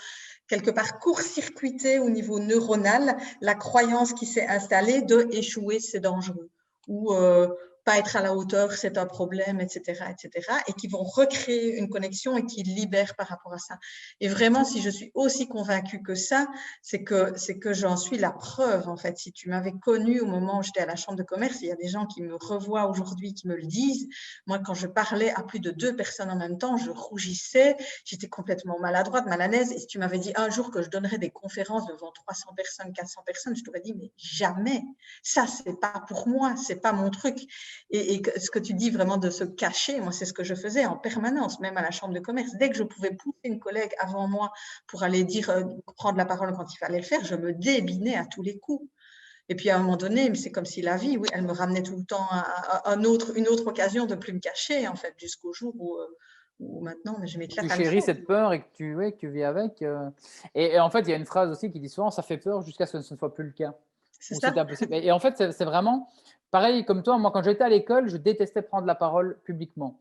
quelque part court-circuiter au niveau neuronal la croyance qui s'est installée de échouer, c'est dangereux, ou pas être à la hauteur, c'est un problème, etc., etc., et qui vont recréer une connexion et qui libèrent par rapport à ça. Et vraiment, si je suis aussi convaincue que ça, c'est que j'en suis la preuve, en fait. Si tu m'avais connue au moment où j'étais à la chambre de commerce, il y a des gens qui me revoient aujourd'hui, qui me le disent. Moi, quand je parlais à plus de 2 personnes en même temps, je rougissais, j'étais complètement maladroite, mal à l'aise. Et si tu m'avais dit un jour que je donnerais des conférences devant 300 personnes, 400 personnes, je t'aurais dit, mais jamais. Ça, c'est pas pour moi, c'est pas mon truc. Et ce que tu dis vraiment de se cacher, moi, c'est ce que je faisais en permanence, même à la chambre de commerce. Dès que je pouvais pousser une collègue avant moi pour aller dire, prendre la parole quand il fallait le faire, je me débinais à tous les coups. Et puis à un moment donné, c'est comme si la vie, oui, elle me ramenait tout le temps à une autre occasion de plus me cacher, en fait, jusqu'au jour où maintenant, je m'éclate tu à le chéris faire. cette peur et que ouais, que tu vis avec. Et en fait, il y a une phrase aussi qui dit souvent, ça fait peur jusqu'à ce que ce ne soit plus le cas. C'est Ou c'est ça? impossible. Et en fait, c'est vraiment pareil comme toi. Moi, quand j'étais à l'école, je détestais prendre la parole publiquement.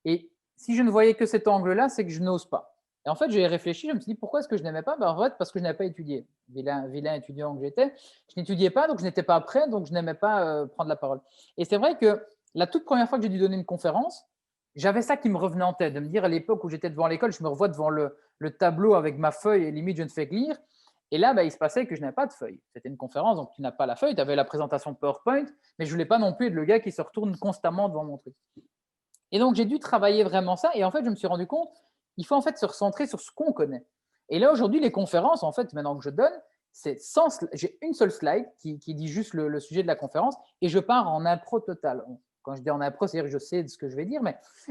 Et si je ne voyais que cet angle-là, c'est que je n'ose pas. Et en fait, j'ai réfléchi, je me suis dit, pourquoi est-ce que je n'aimais pas? En fait, parce que je n'avais pas étudié. Vilain étudiant que j'étais. Je n'étudiais pas, donc je n'étais pas prêt, donc je n'aimais pas prendre la parole. Et c'est vrai que la toute première fois que j'ai dû donner une conférence, j'avais ça qui me revenait en tête, de me dire à l'époque où j'étais devant l'école, je me revois devant le tableau avec ma feuille et limite je ne fais que lire. Et là, il se passait que je n'avais pas de feuille. C'était une conférence, donc tu n'as pas la feuille, tu avais la présentation PowerPoint, mais je ne voulais pas non plus être le gars qui se retourne constamment devant mon truc. Et donc, j'ai dû travailler vraiment ça. Et en fait, je me suis rendu compte, il faut en fait se recentrer sur ce qu'on connaît. Et là, aujourd'hui, les conférences, en fait, maintenant que je donne, j'ai une seule slide qui dit juste le sujet de la conférence et je pars en impro total. Quand je dis en impro, c'est-à-dire que je sais ce que je vais dire.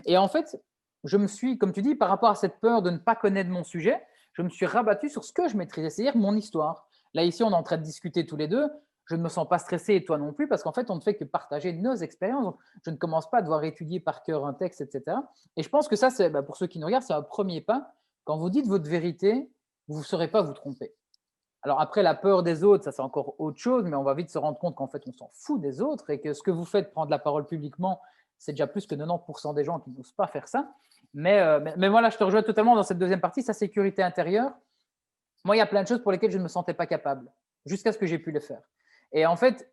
Et en fait, je me suis, comme tu dis, par rapport à cette peur de ne pas connaître mon sujet, je me suis rabattu sur ce que je maîtrisais, c'est-à-dire mon histoire. Là, ici, on est en train de discuter tous les deux. Je ne me sens pas stressé et toi non plus parce qu'en fait, on ne fait que partager nos expériences. Donc, je ne commence pas à devoir étudier par cœur un texte, etc. Et je pense que ça, pour ceux qui nous regardent, c'est un premier pas. Quand vous dites votre vérité, vous ne saurez pas vous tromper. Alors après, la peur des autres, ça c'est encore autre chose, mais on va vite se rendre compte qu'en fait, on s'en fout des autres et que ce que vous faites, prendre la parole publiquement, c'est déjà plus que 90% des gens qui n'osent pas faire ça. Mais voilà, je te rejoins totalement dans cette deuxième partie, sa sécurité intérieure. Moi, il y a plein de choses pour lesquelles je ne me sentais pas capable, jusqu'à ce que j'ai pu les faire. Et en fait,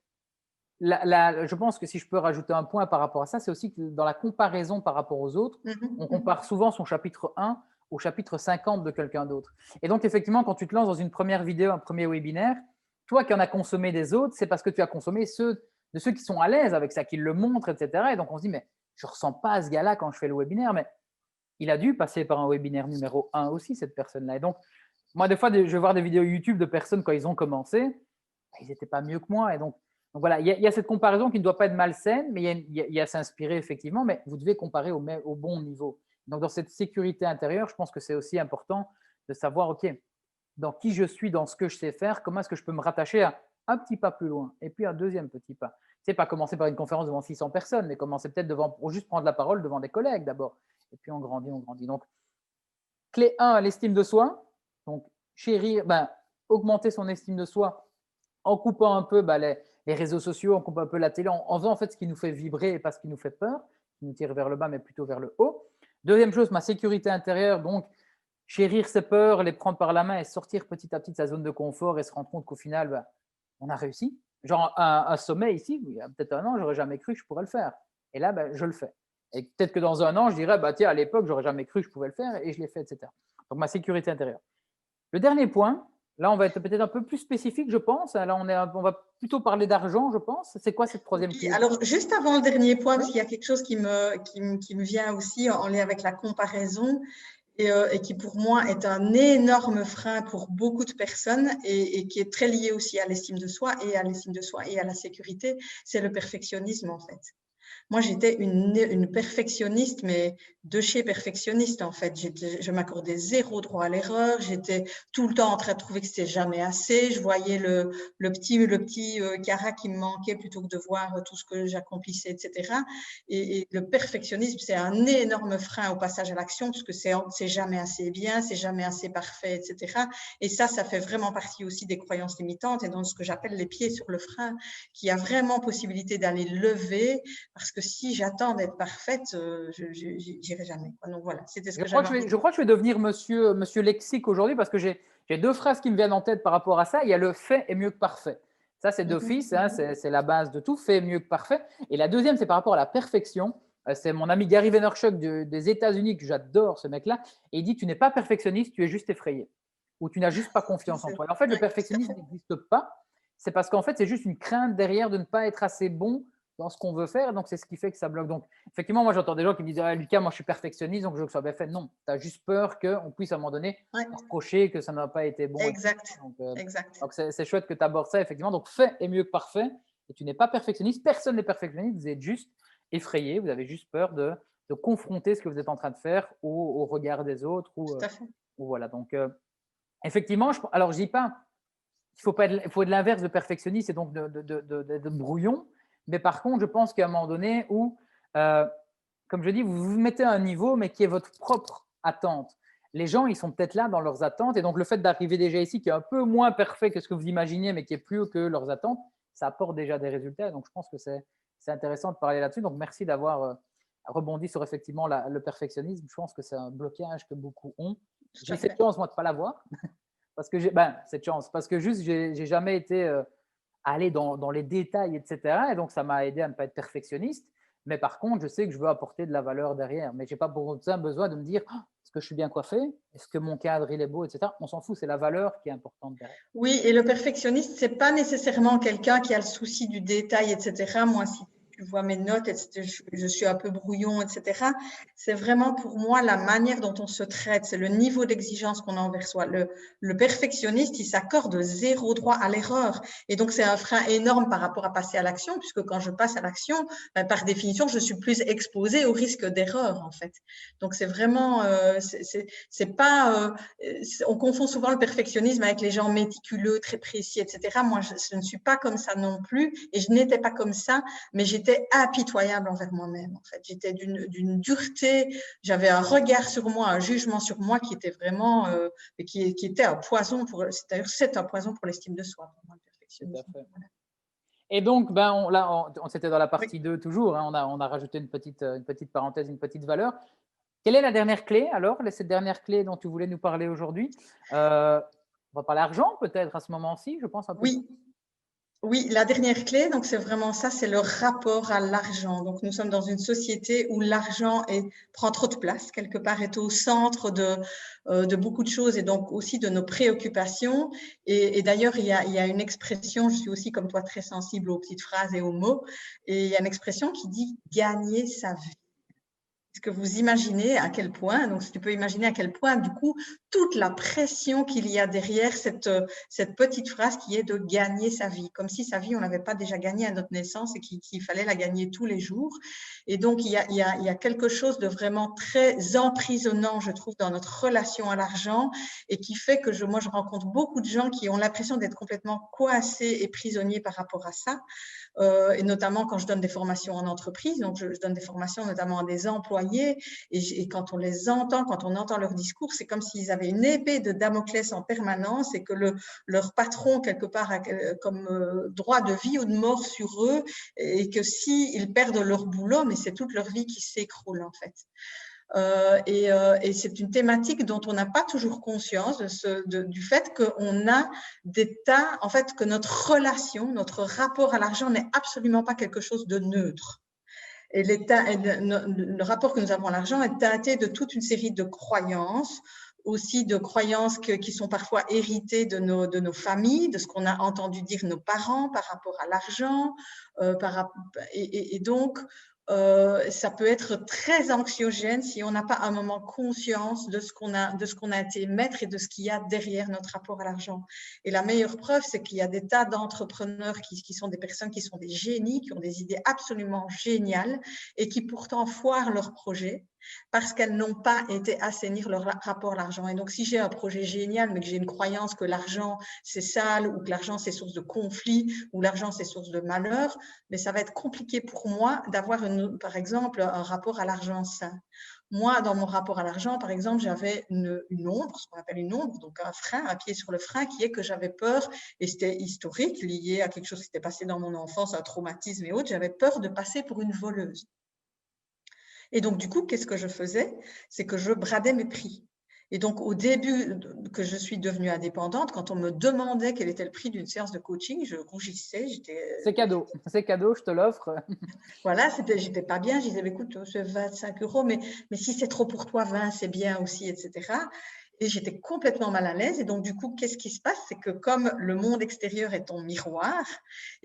je pense que si je peux rajouter un point par rapport à ça, c'est aussi que dans la comparaison par rapport aux autres, on compare souvent son chapitre 1 au chapitre 50 de quelqu'un d'autre. Et donc, effectivement, quand tu te lances dans une première vidéo, un premier webinaire, toi qui en as consommé des autres, c'est parce que tu as consommé de ceux qui sont à l'aise avec ça, qui le montrent, etc. Et donc, on se dit, mais je ne ressens pas à ce gars-là quand je fais le webinaire, mais il a dû passer par un webinaire numéro 1 aussi, cette personne-là. Et donc, moi, des fois, je vais voir des vidéos YouTube de personnes quand ils ont commencé, ils n'étaient pas mieux que moi. Et donc voilà, il y a cette comparaison qui ne doit pas être malsaine, mais il y a s'inspirer effectivement, mais vous devez comparer au bon niveau. Donc dans cette sécurité intérieure, je pense que c'est aussi important de savoir, OK, dans qui je suis, dans ce que je sais faire, comment est-ce que je peux me rattacher à un petit pas plus loin et puis un deuxième petit pas. C'est pas commencer par une conférence devant 600 personnes, mais commencer peut-être pour juste prendre la parole devant des collègues d'abord. Et puis on grandit, on grandit. Donc, clé 1, l'estime de soi. Donc, augmenter son estime de soi en coupant un peu les réseaux sociaux, en coupant un peu la télé, en faisant en fait ce qui nous fait vibrer et pas ce qui nous fait peur, qui nous tire vers le bas, mais plutôt vers le haut. Deuxième chose, ma sécurité intérieure, donc chérir ses peurs, les prendre par la main et sortir petit à petit de sa zone de confort et se rendre compte qu'au final, on a réussi. Genre un sommet ici, il y a peut-être un an, j'aurais jamais cru que je pourrais le faire. Et là, je le fais. Et peut-être que dans un an, je dirais, tiens, à l'époque, j'aurais jamais cru que je pouvais le faire et je l'ai fait, etc. Donc ma sécurité intérieure. Le dernier point, Là, on va être peut-être un peu plus spécifique, je pense. Là, on va plutôt parler d'argent, je pense. C'est quoi cette troisième Oui, clé? alors juste avant le dernier point, Oui. parce qu'il y a quelque chose qui me vient aussi en lien avec la comparaison et qui pour moi est un énorme frein pour beaucoup de personnes et qui est très lié aussi à l'estime de soi et à l'estime de soi et à la sécurité, c'est le perfectionnisme en fait. Moi, j'étais une perfectionniste, mais de chez perfectionniste, en fait. Je m'accordais zéro droit à l'erreur. J'étais tout le temps en train de trouver que c'était jamais assez. Je voyais le petit carat qui me manquait plutôt que de voir tout ce que j'accomplissais, etc. Et le perfectionnisme, c'est un énorme frein au passage à l'action parce que c'est jamais assez bien, c'est jamais assez parfait, etc. Et ça fait vraiment partie aussi des croyances limitantes et dans ce que j'appelle les pieds sur le frein, qui a vraiment possibilité d'aller lever parce que si j'attends d'être parfaite, je n'irai jamais. Donc voilà, c'était ce que j'avais envie de Je crois que je vais devenir monsieur lexique aujourd'hui parce que j'ai deux phrases qui me viennent en tête par rapport à ça. Il y a le fait est mieux que parfait. Ça, c'est d'office, hein, c'est la base de tout. Fait est mieux que parfait. Et la deuxième, c'est par rapport à la perfection. C'est mon ami Gary Vaynerchuk des États-Unis, que j'adore ce mec-là. Et il dit tu n'es pas perfectionniste, tu es juste effrayé. Ou tu n'as juste pas confiance en toi. Et en fait, le Ouais, tout à perfectionnisme fait. n'existe pas. C'est parce qu'en fait, c'est juste une crainte derrière de ne pas être assez bon dans ce qu'on veut faire. Donc, c'est ce qui fait que ça bloque. Donc, effectivement, moi, j'entends des gens qui me disent ah, Lucas, moi, je suis perfectionniste, donc je veux que ça soit bien fait. Non, tu as juste peur qu'on puisse à un moment donné Ouais, reprocher que ça n'a pas été bon, etc. exact, Donc, exact. c'est chouette que tu abordes ça, effectivement. Donc, fait est mieux que parfait. Et tu n'es pas perfectionniste. Personne n'est perfectionniste. Vous êtes juste effrayé. Vous avez juste peur de confronter ce que vous êtes en train de faire au regard des autres. Tout à fait. Ou voilà. Donc, effectivement, alors je dis pas il faut être l'inverse de perfectionniste et donc de brouillon. Mais par contre, je pense qu'à un moment donné où, comme je dis, vous vous mettez à un niveau, mais qui est votre propre attente. Les gens, ils sont peut-être là dans leurs attentes. Et donc, le fait d'arriver déjà ici, qui est un peu moins parfait que ce que vous imaginez, mais qui est plus haut que leurs attentes, ça apporte déjà des résultats. Donc, je pense que c'est intéressant de parler là-dessus. Donc, merci d'avoir rebondi sur effectivement le perfectionnisme. Je pense que c'est un blocage que beaucoup ont. Tout J'ai à cette fait. chance, moi, de ne pas l'avoir. Parce que cette chance, parce que juste, j'ai jamais été allé dans les détails, etc. Et donc, ça m'a aidé à ne pas être perfectionniste. Mais par contre, je sais que je veux apporter de la valeur derrière. Mais je n'ai pas pour ça besoin de me dire est-ce que je suis bien coiffé? Est-ce que mon cadre il est beau, etc. On s'en fout, c'est la valeur qui est importante derrière. Oui, et le perfectionniste, c'est pas nécessairement quelqu'un qui a le souci du détail, etc. Moi, si tu vois mes notes, etc., je suis un peu brouillon, etc. C'est vraiment pour moi la manière dont on se traite, c'est le niveau d'exigence qu'on a envers soi. Le perfectionniste, il s'accorde zéro droit à l'erreur. Et donc, c'est un frein énorme par rapport à passer à l'action, puisque quand je passe à l'action, ben, par définition, je suis plus exposée au risque d'erreur, en fait. Donc, c'est vraiment, c'est pas, on confond souvent le perfectionnisme avec les gens méticuleux, très précis, etc. Moi, je ne suis pas comme ça non plus et je n'étais pas comme ça, mais j'étais impitoyable envers moi-même. En fait, j'étais d'une dureté, j'avais un regard sur moi, un jugement sur moi qui était vraiment, qui était un poison pour, c'est un poison pour l'estime de soi, pour moi, le Tout à perfectionnisme. fait. Voilà. Et donc, on s'était dans la Oui. partie 2 toujours. Hein, on a rajouté une petite parenthèse, une petite valeur. Quelle est la dernière clé alors, cette dernière clé dont tu voulais nous parler aujourd'hui? On va parler argent peut-être à ce moment-ci, je pense un peu. Oui, oui, la dernière clé, donc c'est vraiment ça, c'est le rapport à l'argent. Donc nous sommes dans une société où l'argent prend trop de place, quelque part est au centre de beaucoup de choses et donc aussi de nos préoccupations. Et d'ailleurs, il y a une expression, je suis aussi comme toi très sensible aux petites phrases et aux mots, et il y a une expression qui dit gagner sa vie. Est-ce que vous imaginez à quel point, donc si tu peux imaginer à quel point, du coup, toute la pression qu'il y a derrière cette petite phrase qui est de gagner sa vie, comme si sa vie, on n'avait pas déjà gagné à notre naissance et qu'il fallait la gagner tous les jours. Et donc, il y a quelque chose de vraiment très emprisonnant, je trouve, dans notre relation à l'argent et qui fait que moi, je rencontre beaucoup de gens qui ont l'impression d'être complètement coincés et prisonniers par rapport à ça. Et notamment quand je donne des formations en entreprise, donc je donne des formations notamment à des employés, et quand on les entend, quand on entend leur discours, c'est comme s'ils avaient une épée de Damoclès en permanence et que leur patron, quelque part, a comme droit de vie ou de mort sur eux, et que s'ils perdent leur boulot, mais c'est toute leur vie qui s'écroule en fait. Et c'est une thématique dont on n'a pas toujours conscience du fait qu'on a en fait, que notre relation, notre rapport à l'argent n'est absolument pas quelque chose de neutre. Et le rapport que nous avons à l'argent est teinté de toute une série de croyances aussi de croyances qui sont parfois héritées de nos familles, de ce qu'on a entendu dire nos parents par rapport à l'argent. Et donc, ça peut être très anxiogène si on n'a pas un moment conscience de ce qu'on a été maître et de ce qu'il y a derrière notre rapport à l'argent. Et la meilleure preuve, c'est qu'il y a des tas d'entrepreneurs qui sont des personnes qui sont des génies, qui ont des idées absolument géniales et qui pourtant foirent leurs projets parce qu'elles n'ont pas été assainir leur rapport à l'argent. Et donc, si j'ai un projet génial, mais que j'ai une croyance que l'argent, c'est sale, ou que l'argent, c'est source de conflit, ou l'argent, c'est source de malheur, mais ça va être compliqué pour moi d'avoir, par exemple, un rapport à l'argent sain. Moi, dans mon rapport à l'argent, par exemple, j'avais une ombre, ce qu'on appelle une ombre, donc un frein, un pied sur le frein, qui est que j'avais peur, et c'était historique, lié à quelque chose qui s'était passé dans mon enfance, un traumatisme et autres, j'avais peur de passer pour une voleuse. Et donc, du coup, qu'est-ce que je faisais? C'est que je bradais mes prix. Et donc, au début que je suis devenue indépendante, quand on me demandait quel était le prix d'une séance de coaching, je rougissais. C'est cadeau, je te l'offre. Voilà, j'étais pas bien. Je disais, écoute, c'est 25 €, mais si c'est trop pour toi, 20, c'est bien aussi, etc. Et j'étais complètement mal à l'aise. Et donc, du coup, qu'est-ce qui se passe? C'est que comme le monde extérieur est ton miroir,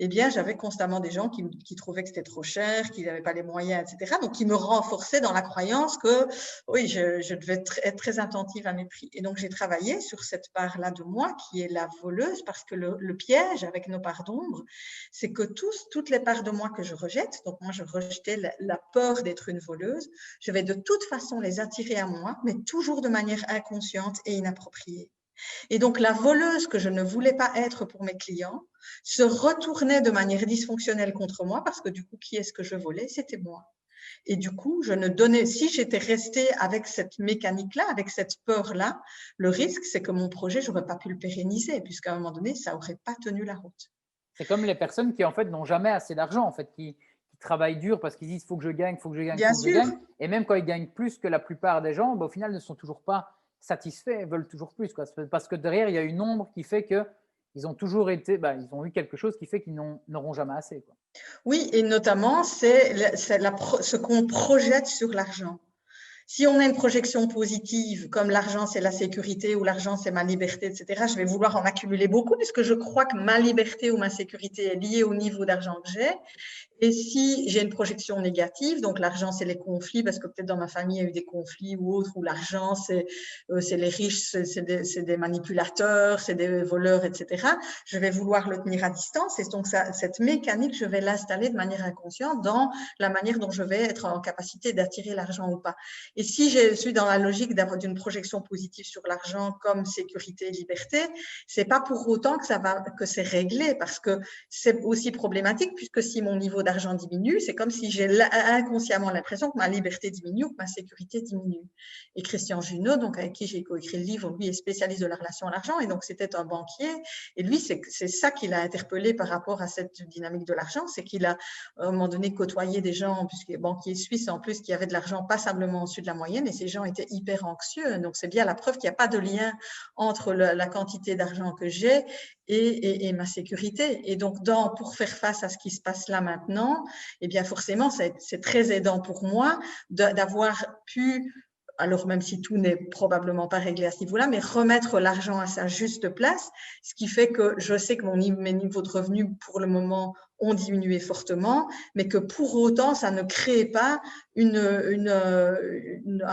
eh bien, j'avais constamment des gens qui trouvaient que c'était trop cher, qu'ils n'avaient pas les moyens, etc. Donc, qui me renforçaient dans la croyance que, oui, je devais être très attentive à mes prix. Et donc, j'ai travaillé sur cette part-là de moi qui est la voleuse, parce que le piège avec nos parts d'ombre, c'est que toutes les parts de moi que je rejette, donc moi, je rejetais la peur d'être une voleuse, je vais de toute façon les attirer à moi, mais toujours de manière inconsciente et inappropriée. Et donc, la voleuse que je ne voulais pas être pour mes clients se retournait de manière dysfonctionnelle contre moi parce que du coup, qui est-ce que je volais? C'était moi. Et du coup, si j'étais restée avec cette mécanique-là, avec cette peur-là, le risque, c'est que mon projet, je n'aurais pas pu le pérenniser puisqu'à un moment donné, ça n'aurait pas tenu la route. C'est comme les personnes qui en fait n'ont jamais assez d'argent, en fait, qui travaillent dur parce qu'ils disent faut que je gagne, faut que je gagne, Bien faut que je sûr. gagne. Et même quand ils gagnent plus que la plupart des gens, au final, ne sont toujours pas satisfaits, veulent toujours plus. Parce que derrière, il y a une ombre qui fait qu'ils ont toujours été, ils ont eu quelque chose qui fait qu'ils n'auront jamais assez. Quoi. Oui, et notamment, ce qu'on projette sur l'argent. Si on a une projection positive, comme l'argent c'est la sécurité ou l'argent c'est ma liberté, etc., je vais vouloir en accumuler beaucoup puisque je crois que ma liberté ou ma sécurité est liée au niveau d'argent que j'ai. Et si j'ai une projection négative, donc l'argent, c'est les conflits, parce que peut-être dans ma famille, il y a eu des conflits ou autres, où l'argent, c'est les riches, c'est des manipulateurs, c'est des voleurs, etc. Je vais vouloir le tenir à distance. Et donc, cette mécanique, je vais l'installer de manière inconsciente dans la manière dont je vais être en capacité d'attirer l'argent ou pas. Et si je suis dans la logique d'une projection positive sur l'argent comme sécurité et liberté, c'est pas pour autant que c'est réglé, parce que c'est aussi problématique, puisque si mon niveau d'argent diminue, c'est comme si j'ai inconsciemment l'impression que ma liberté diminue ou que ma sécurité diminue. Et Christian Junod, donc avec qui j'ai coécrit le livre, lui est spécialiste de la relation à l'argent, et donc c'était un banquier, et lui, c'est ça qui l'a interpellé par rapport à cette dynamique de l'argent, c'est qu'il a à un moment donné côtoyé des gens, puisqu'il est banquier suisse en plus, qui avaient de l'argent passablement au-dessus de la moyenne, et ces gens étaient hyper anxieux. Donc c'est bien la preuve qu'il n'y a pas de lien entre la quantité d'argent que j'ai et ma sécurité. Et donc, pour faire face à ce qui se passe là maintenant, eh bien forcément, c'est très aidant pour moi d'avoir pu, alors même si tout n'est probablement pas réglé à ce niveau-là, mais remettre l'argent à sa juste place, ce qui fait que je sais que mes niveaux de revenus, pour le moment, ont diminué fortement, mais que pour autant, ça ne crée pas un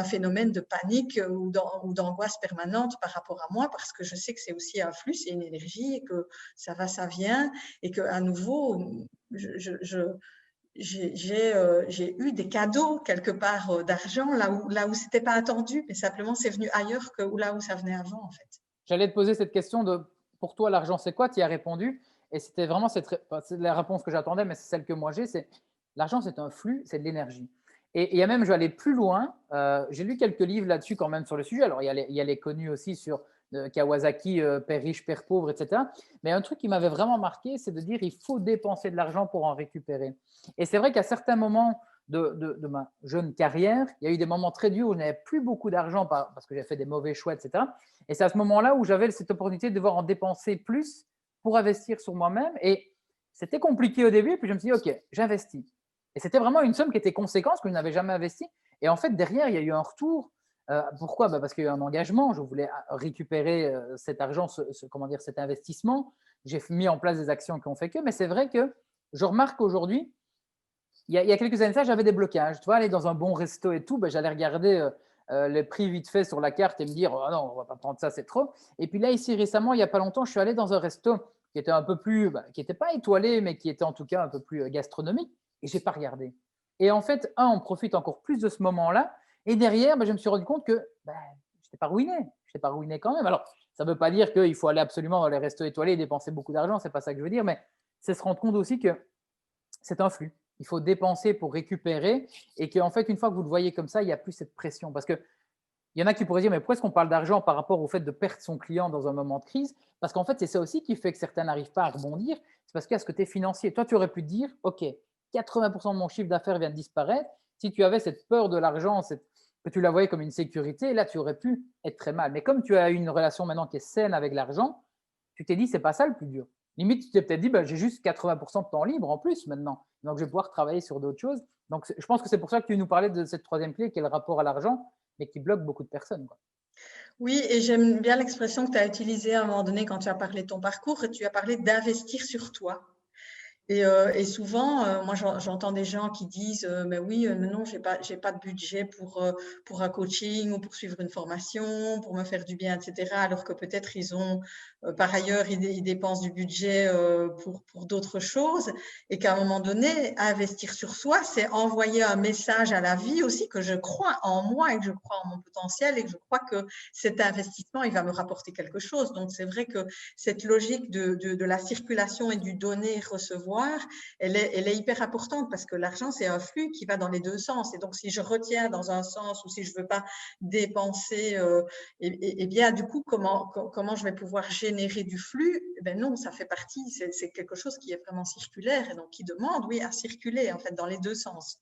phénomène de panique ou d'angoisse permanente par rapport à moi, parce que je sais que c'est aussi un flux, c'est une énergie, et que ça va, ça vient, et qu'à nouveau, j'ai eu des cadeaux quelque part d'argent là où c'était pas attendu, mais simplement c'est venu ailleurs que là où ça venait avant, en fait. J'allais te poser cette question de pour toi, l'argent, c'est quoi? Tu y as répondu. Et c'était vraiment c'est la réponse que j'attendais, mais c'est celle que moi j'ai. C'est l'argent, c'est un flux, c'est de l'énergie. Et il y a même, je vais aller plus loin. J'ai lu quelques livres là-dessus quand même sur le sujet. Alors, il y a les connus aussi sur Kawasaki, Père riche, Père pauvre, etc. Mais un truc qui m'avait vraiment marqué, c'est de dire il faut dépenser de l'argent pour en récupérer. Et c'est vrai qu'à certains moments de ma jeune carrière, il y a eu des moments très durs où je n'avais plus beaucoup d'argent parce que j'ai fait des mauvais choix, etc. Et c'est à ce moment-là où j'avais cette opportunité de devoir en dépenser plus pour investir sur moi-même. Et c'était compliqué au début, puis je me suis dit, OK, j'investis. Et c'était vraiment une somme qui était conséquente, que je n'avais jamais investie. Et en fait, derrière, il y a eu un retour Pourquoi? Parce qu'il y a eu un engagement. Je voulais récupérer cet argent, comment dire, cet investissement. J'ai mis en place des actions qui ont fait que. Mais c'est vrai que je remarque aujourd'hui, il y a quelques années, ça, j'avais des blocages. Tu vois, aller dans un bon resto et tout, j'allais regarder les prix vite fait sur la carte et me dire, oh non, on va pas prendre ça, c'est trop. Et puis là, ici, récemment, il n'y a pas longtemps, je suis allé dans un resto qui était un peu plus, qui n'était pas étoilé, mais qui était en tout cas un peu plus gastronomique. Et je n'ai pas regardé. Et en fait, on profite encore plus de ce moment-là. Et derrière, je me suis rendu compte que je n'étais pas ruiné. Je n'étais pas ruiné quand même. Alors, ça ne veut pas dire qu'il faut aller absolument dans les restos étoilés et dépenser beaucoup d'argent. Ce n'est pas ça que je veux dire. Mais c'est se rendre compte aussi que c'est un flux. Il faut dépenser pour récupérer et qu'en fait, une fois que vous le voyez comme ça, il n'y a plus cette pression. Parce qu'il y en a qui pourraient dire, mais pourquoi est-ce qu'on parle d'argent par rapport au fait de perdre son client dans un moment de crise? Parce qu'en fait, c'est ça aussi qui fait que certains n'arrivent pas à rebondir. C'est parce qu'il y a ce côté financier. Toi, tu aurais pu te dire, OK, 80% de mon chiffre d'affaires vient de disparaître. Si tu avais cette peur de l'argent, que tu la voyais comme une sécurité, là, tu aurais pu être très mal. Mais comme tu as une relation maintenant qui est saine avec l'argent, tu t'es dit, c'est pas ça le plus dur. Limite, tu t'es peut-être dit, j'ai juste 80% de temps libre en plus maintenant. Donc, je vais pouvoir travailler sur d'autres choses. Donc, je pense que c'est pour ça que tu nous parlais de cette troisième clé qui est le rapport à l'argent, mais qui bloque beaucoup de personnes, quoi. Oui, et j'aime bien l'expression que tu as utilisée à un moment donné quand tu as parlé de ton parcours, et tu as parlé d'investir sur toi. Et souvent, moi, j'entends des gens qui disent, mais oui, mais non, j'ai pas de budget pour un coaching ou pour suivre une formation, pour me faire du bien, etc. Alors que peut-être ils ont, par ailleurs, ils dépensent du budget pour d'autres choses. Et qu'à un moment donné, investir sur soi, c'est envoyer un message à la vie aussi que je crois en moi et que je crois en mon potentiel et que je crois que cet investissement, il va me rapporter quelque chose. Donc, c'est vrai que cette logique de la circulation et du donner et recevoir, elle est hyper importante parce que l'argent, c'est un flux qui va dans les deux sens. Et donc, si je retiens dans un sens ou si je ne veux pas dépenser, et bien, du coup, comment je vais pouvoir générer du flux? Ben non, ça fait partie, c'est quelque chose qui est vraiment circulaire et donc qui demande, oui, à circuler en fait dans les deux sens.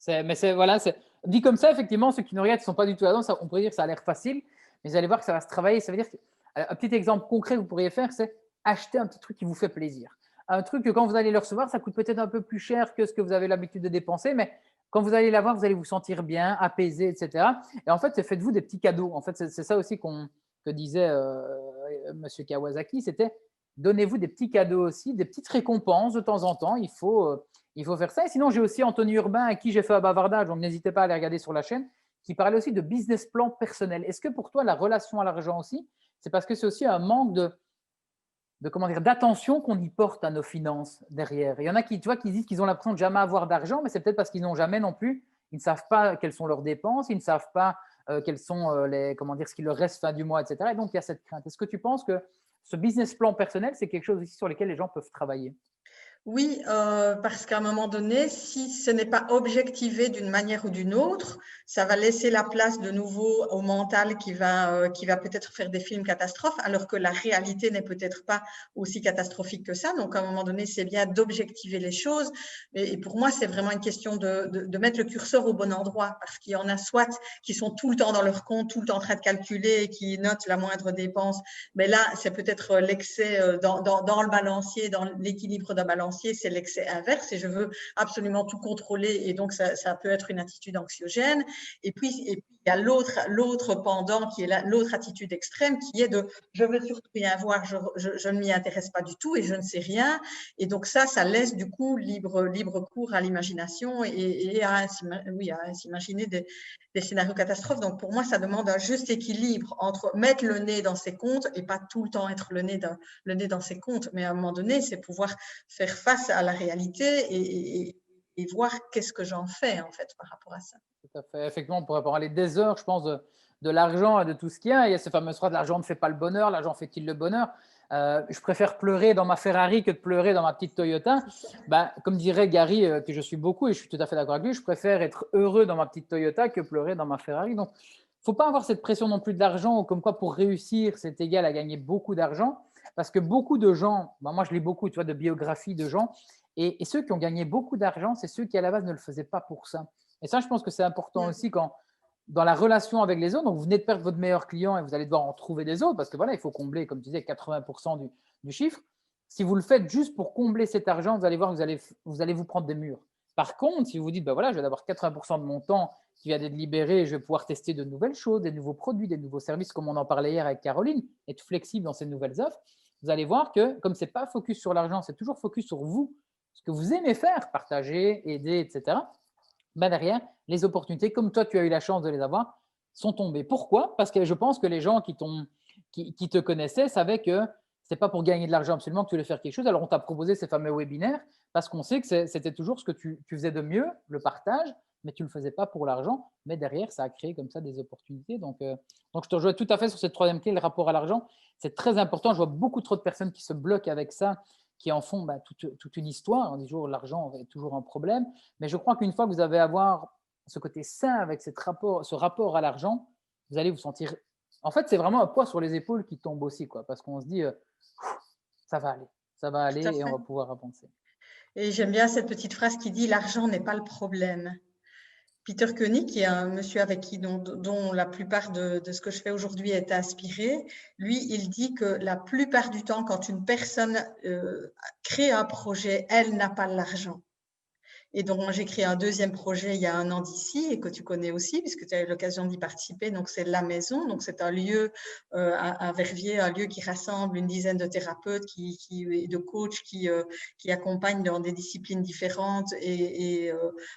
Voilà, dit comme ça, effectivement, ceux qui nous regardent ne sont pas du tout là-dedans. On pourrait dire que ça a l'air facile, mais vous allez voir que ça va se travailler. Ça veut dire un petit exemple concret que vous pourriez faire, c'est acheter un petit truc qui vous fait plaisir. Un truc que quand vous allez le recevoir, ça coûte peut-être un peu plus cher que ce que vous avez l'habitude de dépenser, mais quand vous allez l'avoir, vous allez vous sentir bien, apaisé, etc. Et en fait, faites-vous des petits cadeaux. En fait, c'est ça aussi que disait M. Kawasaki, c'était donnez-vous des petits cadeaux aussi, des petites récompenses de temps en temps. Il faut faire ça. Et sinon, j'ai aussi Anthony Urbain, à qui j'ai fait un bavardage, donc n'hésitez pas à aller regarder sur la chaîne, qui parlait aussi de business plan personnel. Est-ce que pour toi, la relation à l'argent aussi, c'est parce que c'est aussi un manque comment dire, d'attention qu'on y porte à nos finances derrière? Il y en a qui, tu vois, qui disent qu'ils ont l'impression de jamais avoir d'argent, mais c'est peut-être parce qu'ils n'ont jamais non plus, ils ne savent pas quelles sont leurs dépenses, ils ne savent pas quels sont comment dire, ce qu'il leur reste fin du mois, etc. Et donc, il y a cette crainte. Est-ce que tu penses que ce business plan personnel, c'est quelque chose aussi sur lequel les gens peuvent travailler? Oui, parce qu'à un moment donné, si ce n'est pas objectivé d'une manière ou d'une autre, ça va laisser la place de nouveau au mental qui va peut-être faire des films catastrophes, alors que la réalité n'est peut-être pas aussi catastrophique que ça. Donc, à un moment donné, c'est bien d'objectiver les choses. Et pour moi, c'est vraiment une question de mettre le curseur au bon endroit, parce qu'il y en a soit qui sont tout le temps dans leur compte, tout le temps en train de calculer et qui notent la moindre dépense. Mais là, c'est peut-être l'excès dans le balancier, dans l'équilibre d'un balancier, c'est l'excès inverse et je veux absolument tout contrôler et donc ça peut être une attitude anxiogène. Et puis il y a l'autre pendant qui est l'autre attitude extrême qui est de je veux surtout rien voir, je ne m'y intéresse pas du tout et je ne sais rien. Et donc ça laisse du coup libre cours à l'imagination et à s'imaginer des scénarios catastrophes. Donc pour moi, ça demande un juste équilibre entre mettre le nez dans ses comptes et pas tout le temps être le nez dans ses comptes. Mais à un moment donné, c'est pouvoir faire face à la réalité et voir qu'est-ce que j'en fais en fait par rapport à ça. Tout à fait. Effectivement, on pourrait parler des heures, je pense, de l'argent et de tout ce qu'il y a. Il y a ce fameux phrase, l'argent ne fait pas le bonheur, l'argent fait-il le bonheur? Je préfère pleurer dans ma Ferrari que de pleurer dans ma petite Toyota. Comme dirait Gary, que je suis beaucoup et je suis tout à fait d'accord avec lui, je préfère être heureux dans ma petite Toyota que pleurer dans ma Ferrari. Donc, il ne faut pas avoir cette pression non plus de l'argent, comme quoi pour réussir, c'est égal à gagner beaucoup d'argent. Parce que beaucoup de gens, moi je lis beaucoup tu vois, de biographies de gens, et ceux qui ont gagné beaucoup d'argent, c'est ceux qui à la base ne le faisaient pas pour ça. Et ça, je pense que c'est important aussi quand, dans la relation avec les autres, donc vous venez de perdre votre meilleur client et vous allez devoir en trouver des autres parce que voilà, il faut combler, comme tu disais, 80% du chiffre. Si vous le faites juste pour combler cet argent, vous allez voir que vous allez vous prendre des murs. Par contre, si vous vous dites, ben voilà, je vais avoir 80% de mon temps qui vient d'être libéré et je vais pouvoir tester de nouvelles choses, des nouveaux produits, des nouveaux services, comme on en parlait hier avec Caroline, être flexible dans ces nouvelles offres, vous allez voir que comme ce n'est pas focus sur l'argent, c'est toujours focus sur vous, ce que vous aimez faire, partager, aider, etc. Ben derrière, les opportunités, comme toi, tu as eu la chance de les avoir, sont tombées. Pourquoi? Parce que je pense que les gens qui te connaissaient savaient que ce n'est pas pour gagner de l'argent absolument que tu voulais faire quelque chose. Alors, on t'a proposé ces fameux webinaires parce qu'on sait que c'était toujours ce que tu faisais de mieux, le partage, mais tu ne le faisais pas pour l'argent. Mais derrière, ça a créé comme ça des opportunités. Donc je te rejoins tout à fait sur cette troisième clé, le rapport à l'argent. C'est très important. Je vois beaucoup trop de personnes qui se bloquent avec ça, qui en font toute une histoire. On dit toujours l'argent est toujours un problème. Mais je crois qu'une fois que vous allez avoir ce côté sain avec ce rapport à l'argent, vous allez vous sentir. En fait, c'est vraiment un poids sur les épaules qui tombe aussi, quoi, parce qu'on se dit ça va aller Tout à et on fait. va pouvoir avancer. Et j'aime bien cette petite phrase qui dit l'argent n'est pas le problème. Peter Koenig, qui est un monsieur avec qui dont la plupart de ce que je fais aujourd'hui est inspiré, lui, il dit que la plupart du temps, quand une personne crée un projet, elle n'a pas l'argent. Et donc, moi, j'ai créé un deuxième projet il y a 1 an d'ici et que tu connais aussi, puisque tu as eu l'occasion d'y participer. Donc, c'est La Maison. Donc, c'est un lieu à Verviers, un lieu qui rassemble une dizaine de thérapeutes et de coachs qui accompagnent dans des disciplines différentes et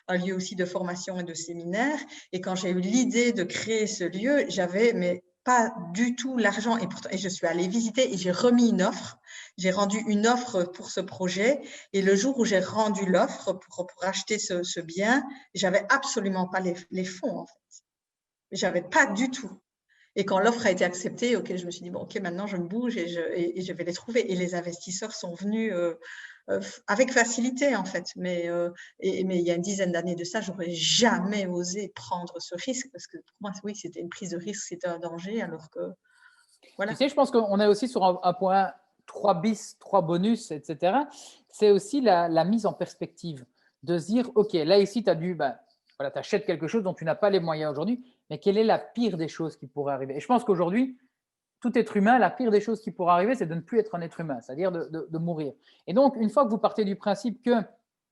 un lieu aussi de formation et de séminaires. Et quand j'ai eu l'idée de créer ce lieu, j'avais mais pas du tout l'argent. Et je suis allée visiter et j'ai remis une offre. J'ai rendu une offre pour ce projet. Et le jour où j'ai rendu l'offre pour acheter ce bien, j'avais absolument pas les fonds, en fait. J'avais pas du tout. Et quand l'offre a été acceptée, ok, je me suis dit, bon, ok, maintenant je me bouge et je vais les trouver. Et les investisseurs sont venus avec facilité, en fait. Mais il y a une dizaine d'années de ça, j'aurais jamais osé prendre ce risque parce que pour moi, oui, c'était une prise de risque, c'était un danger, alors que Tu voilà. sais, je pense qu'on est aussi sur un point 3 bis, 3 bonus, etc. C'est aussi la mise en perspective. De se dire, OK, là, ici, tu as voilà, tu achètes quelque chose dont tu n'as pas les moyens aujourd'hui, mais quelle est la pire des choses qui pourrait arriver? Et je pense qu'aujourd'hui, tout être humain, la pire des choses qui pourrait arriver, c'est de ne plus être un être humain, c'est-à-dire de mourir. Et donc, une fois que vous partez du principe que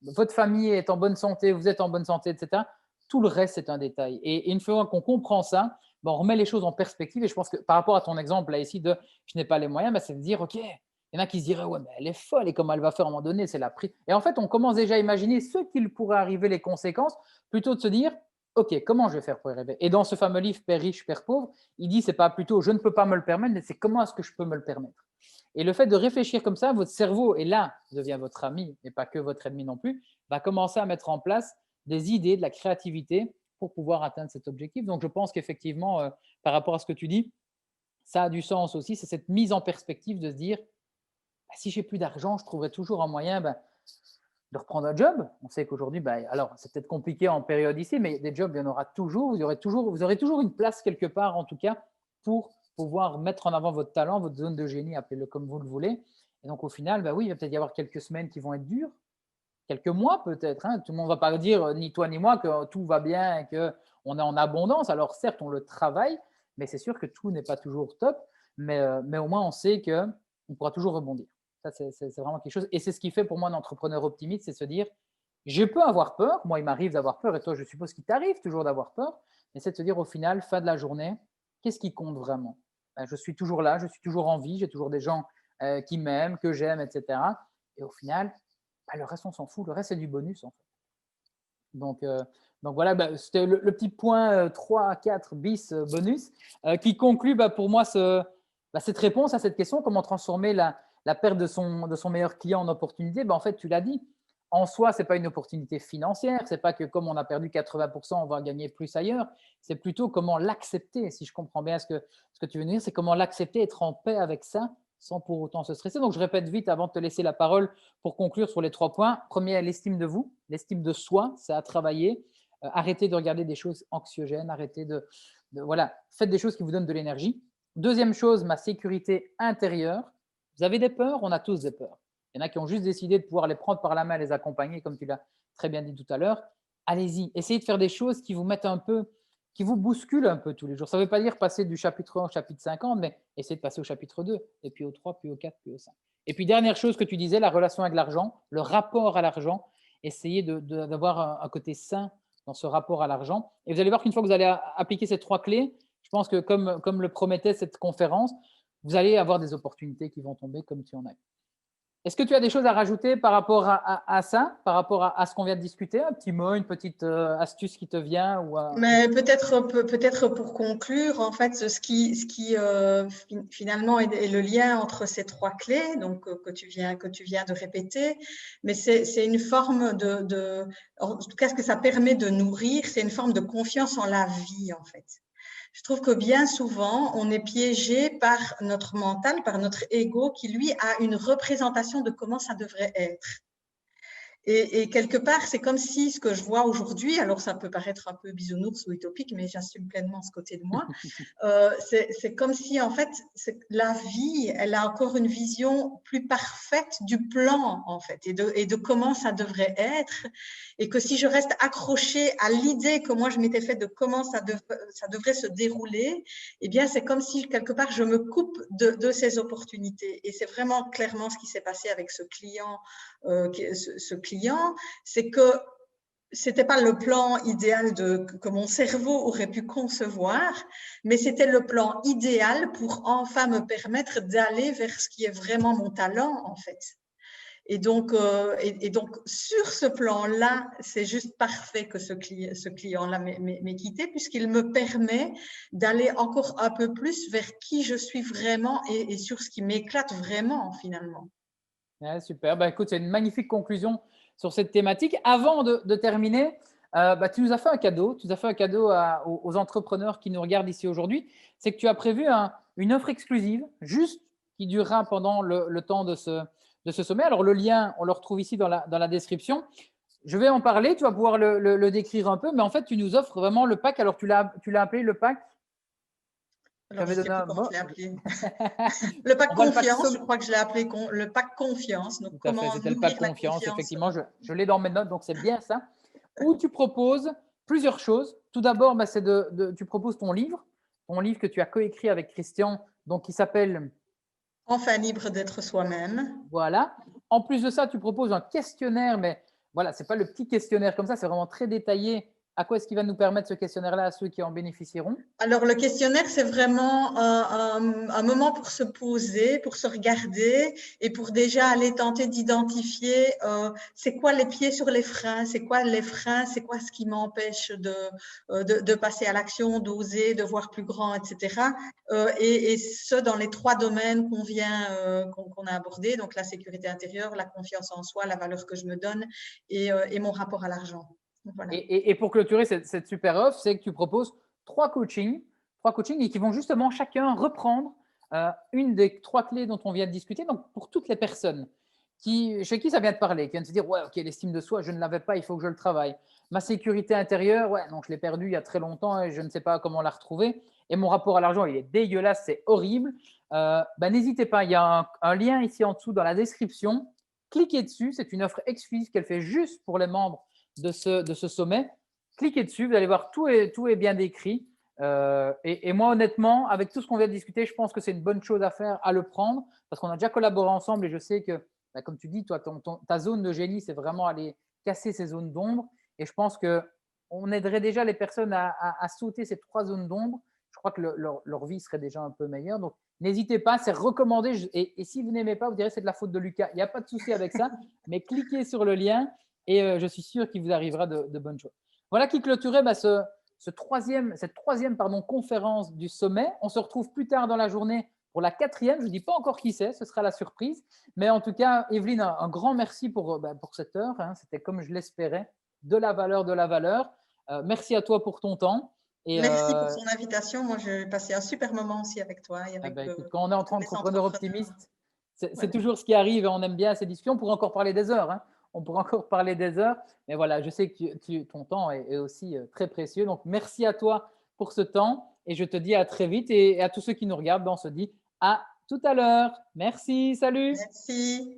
votre famille est en bonne santé, vous êtes en bonne santé, etc., tout le reste, c'est un détail. Et une fois qu'on comprend ça, ben, on remet les choses en perspective. Et je pense que par rapport à ton exemple là ici de je n'ai pas les moyens, ben, c'est de dire, OK, il y en a qui se diraient, ouais, mais elle est folle et comment elle va faire à un moment donné, c'est la prise. Et en fait, on commence déjà à imaginer ce qu'il pourrait arriver, les conséquences, plutôt de se dire, OK, comment je vais faire pour y arriver? Et dans ce fameux livre Père riche, Père pauvre, il dit, c'est pas plutôt je ne peux pas me le permettre, mais c'est comment est-ce que je peux me le permettre? Et le fait de réfléchir comme ça, votre cerveau, et là devient votre ami, et pas que votre ennemi non plus, va commencer à mettre en place des idées, de la créativité pour pouvoir atteindre cet objectif. Donc, je pense qu'effectivement, par rapport à ce que tu dis, ça a du sens aussi. C'est cette mise en perspective de se dire, bah, si j'ai plus d'argent, je trouverai toujours un moyen de reprendre un job. On sait qu'aujourd'hui, alors c'est peut-être compliqué en période ici, mais des jobs, il y en aura toujours. Vous aurez toujours une place quelque part, en tout cas, pour pouvoir mettre en avant votre talent, votre zone de génie, appelez-le comme vous le voulez. Et donc, au final, oui, il va peut-être y avoir quelques semaines qui vont être dures, quelques mois peut-être. Tout le monde ne va pas dire, ni toi ni moi, que tout va bien et qu'on est en abondance. Alors, certes, on le travaille, mais c'est sûr que tout n'est pas toujours top. Mais au moins, on sait qu'on pourra toujours rebondir. Ça, c'est vraiment quelque chose. Et c'est ce qui fait pour moi un entrepreneur optimiste, c'est se dire, je peux avoir peur. Moi, il m'arrive d'avoir peur, et toi, je suppose qu'il t'arrive toujours d'avoir peur. Mais c'est de se dire, au final, fin de la journée, qu'est-ce qui compte vraiment? Je suis toujours là, je suis toujours en vie, j'ai toujours des gens qui m'aiment, que j'aime, etc. Et au final, le reste, on s'en fout. Le reste, c'est du bonus, en fait. Donc voilà, c'était le petit point 3, 4 bis bonus qui conclut pour moi cette réponse à cette question, comment transformer la perte de son meilleur client en opportunité. En fait, tu l'as dit, en soi, ce n'est pas une opportunité financière, ce n'est pas que comme on a perdu 80%, on va gagner plus ailleurs, c'est plutôt comment l'accepter, si je comprends bien ce que tu veux dire, c'est comment l'accepter, être en paix avec ça, sans pour autant se stresser. Donc, je répète vite avant de te laisser la parole pour conclure sur les 3 points. Premier, l'estime de vous, l'estime de soi, c'est à travailler. Arrêtez de regarder des choses anxiogènes, arrêtez voilà, faites des choses qui vous donnent de l'énergie. Deuxième chose, ma sécurité intérieure. Vous avez des peurs, on a tous des peurs. Il y en a qui ont juste décidé de pouvoir les prendre par la main, les accompagner, comme tu l'as très bien dit tout à l'heure. Allez-y, essayez de faire des choses qui vous mettent un peu, qui vous bousculent un peu tous les jours. Ça ne veut pas dire passer du chapitre 1 au chapitre 50, mais essayez de passer au chapitre 2, et puis au 3, puis au 4, puis au 5. Et puis, dernière chose que tu disais, la relation avec l'argent, le rapport à l'argent. essayer d'avoir un côté sain dans ce rapport à l'argent. Et vous allez voir qu'une fois que vous allez appliquer ces 3 clés, je pense que comme le promettait cette conférence, vous allez avoir des opportunités qui vont tomber comme tu en as. Est-ce que tu as des choses à rajouter par rapport à ça, par rapport à ce qu'on vient de discuter? Un petit mot, une petite astuce qui te vient ou Mais peut-être pour conclure, en fait, finalement est le lien entre ces 3 clés, donc que tu viens de répéter, mais c'est une forme en tout cas, ce que ça permet de nourrir, c'est une forme de confiance en la vie, en fait. Je trouve que bien souvent, on est piégé par notre mental, par notre ego, qui lui a une représentation de comment ça devrait être. Et quelque part, c'est comme si ce que je vois aujourd'hui, alors ça peut paraître un peu bisounours ou utopique, mais j'assume pleinement ce côté de moi, c'est comme si en fait la vie, elle a encore une vision plus parfaite du plan en fait et de comment ça devrait être, et que si je reste accrochée à l'idée que moi je m'étais faite de comment ça devrait se dérouler, eh bien c'est comme si quelque part je me coupe de ces opportunités. Et c'est vraiment clairement ce qui s'est passé avec ce client, c'est que c'était pas le plan idéal que mon cerveau aurait pu concevoir, mais c'était le plan idéal pour enfin me permettre d'aller vers ce qui est vraiment mon talent, en fait. Et donc sur ce plan-là, c'est juste parfait que ce client-là m'ait quitté, puisqu'il me permet d'aller encore un peu plus vers qui je suis vraiment et sur ce qui m'éclate vraiment, finalement. Ouais, super. Bah, écoute, c'est une magnifique conclusion sur cette thématique. Avant de terminer, bah, tu nous as fait un cadeau. Tu nous as fait un cadeau aux entrepreneurs qui nous regardent ici aujourd'hui. C'est que tu as prévu une offre exclusive, juste qui durera pendant le temps de ce sommet. Alors, le lien, on le retrouve ici dans la description. Je vais en parler. Tu vas pouvoir le décrire un peu. Mais en fait, tu nous offres vraiment le pack. Alors, tu l'as appelé le pack. Tu Alors, je avais ne sais donné plus un comment mot. je l'ai appelé. Le pack On va le pack confiance, je sommet. crois que je l'ai appelé le pack confiance. Donc, Tout à fait, comment c'était le pack nourrir la confiance. confiance. Effectivement, je l'ai dans mes notes, donc c'est bien ça. Où tu proposes plusieurs choses. Tout d'abord, bah, tu proposes ton livre que tu as coécrit avec Christian, donc qui s'appelle Enfin libre d'être soi-même. voilà. En plus de ça, tu proposes un questionnaire, mais voilà, ce n'est pas le petit questionnaire comme ça, c'est vraiment très détaillé. À quoi est-ce qui va nous permettre ce questionnaire-là à ceux qui en bénéficieront? Alors, le questionnaire, c'est vraiment un moment pour se poser, pour se regarder et pour déjà aller tenter d'identifier c'est quoi les pieds sur les freins, c'est quoi les freins, c'est quoi ce qui m'empêche de passer à l'action, d'oser, de voir plus grand, etc. Et ce, dans les 3 domaines qu'on a abordés, donc la sécurité intérieure, la confiance en soi, la valeur que je me donne et mon rapport à l'argent. Voilà. Et pour clôturer cette super offre, c'est que tu proposes 3 coachings et qui vont justement chacun reprendre une des 3 clés dont on vient de discuter. Donc, pour toutes les personnes chez qui ça vient de parler, qui viennent de se dire, ouais, ok, l'estime de soi, je ne l'avais pas, il faut que je le travaille. Ma sécurité intérieure, ouais, non, je l'ai perdue il y a très longtemps et je ne sais pas comment la retrouver. Et mon rapport à l'argent, il est dégueulasse, c'est horrible. Bah, n'hésitez pas, il y a un lien ici en dessous dans la description. Cliquez dessus, c'est une offre exclusive qu'elle fait juste pour les membres de ce sommet. Cliquez dessus, vous allez voir, tout est bien décrit. Et moi, honnêtement, avec tout ce qu'on vient de discuter, je pense que c'est une bonne chose à faire, à le prendre, parce qu'on a déjà collaboré ensemble et je sais que, bah, comme tu dis, toi, ta zone de génie, c'est vraiment aller casser ces zones d'ombre. Et je pense qu'on aiderait déjà les personnes à sauter ces 3 zones d'ombre. Je crois que leur vie serait déjà un peu meilleure. Donc, n'hésitez pas, c'est recommandé. Et si vous n'aimez pas, vous direz c'est de la faute de Lucas. Il n'y a pas de souci avec ça, mais cliquez sur le lien et je suis sûr qu'il vous arrivera de bonnes choses. Voilà qui clôturait bah, cette troisième conférence du sommet. On se retrouve plus tard dans la journée pour la 4e. Je ne dis pas encore qui c'est, ce sera la surprise. Mais en tout cas, Evelyne, un grand merci pour cette heure. Hein. C'était comme je l'espérais, de la valeur, de la valeur. Merci à toi pour ton temps. Et, Merci pour ton invitation. Moi, j'ai passé un super moment aussi avec toi et avec écoute, quand on est entre tous les entrepreneurs entrepreneurs. optimistes, c'est Voilà. toujours ce qui arrive et on aime bien ces discussions. On pourrait encore parler des heures. Hein. On pourrait encore parler des heures. Mais voilà, je sais que ton temps est aussi très précieux. Donc, merci à toi pour ce temps et je te dis à très vite. Et à tous ceux qui nous regardent, on se dit à tout à l'heure. Merci, salut. Merci.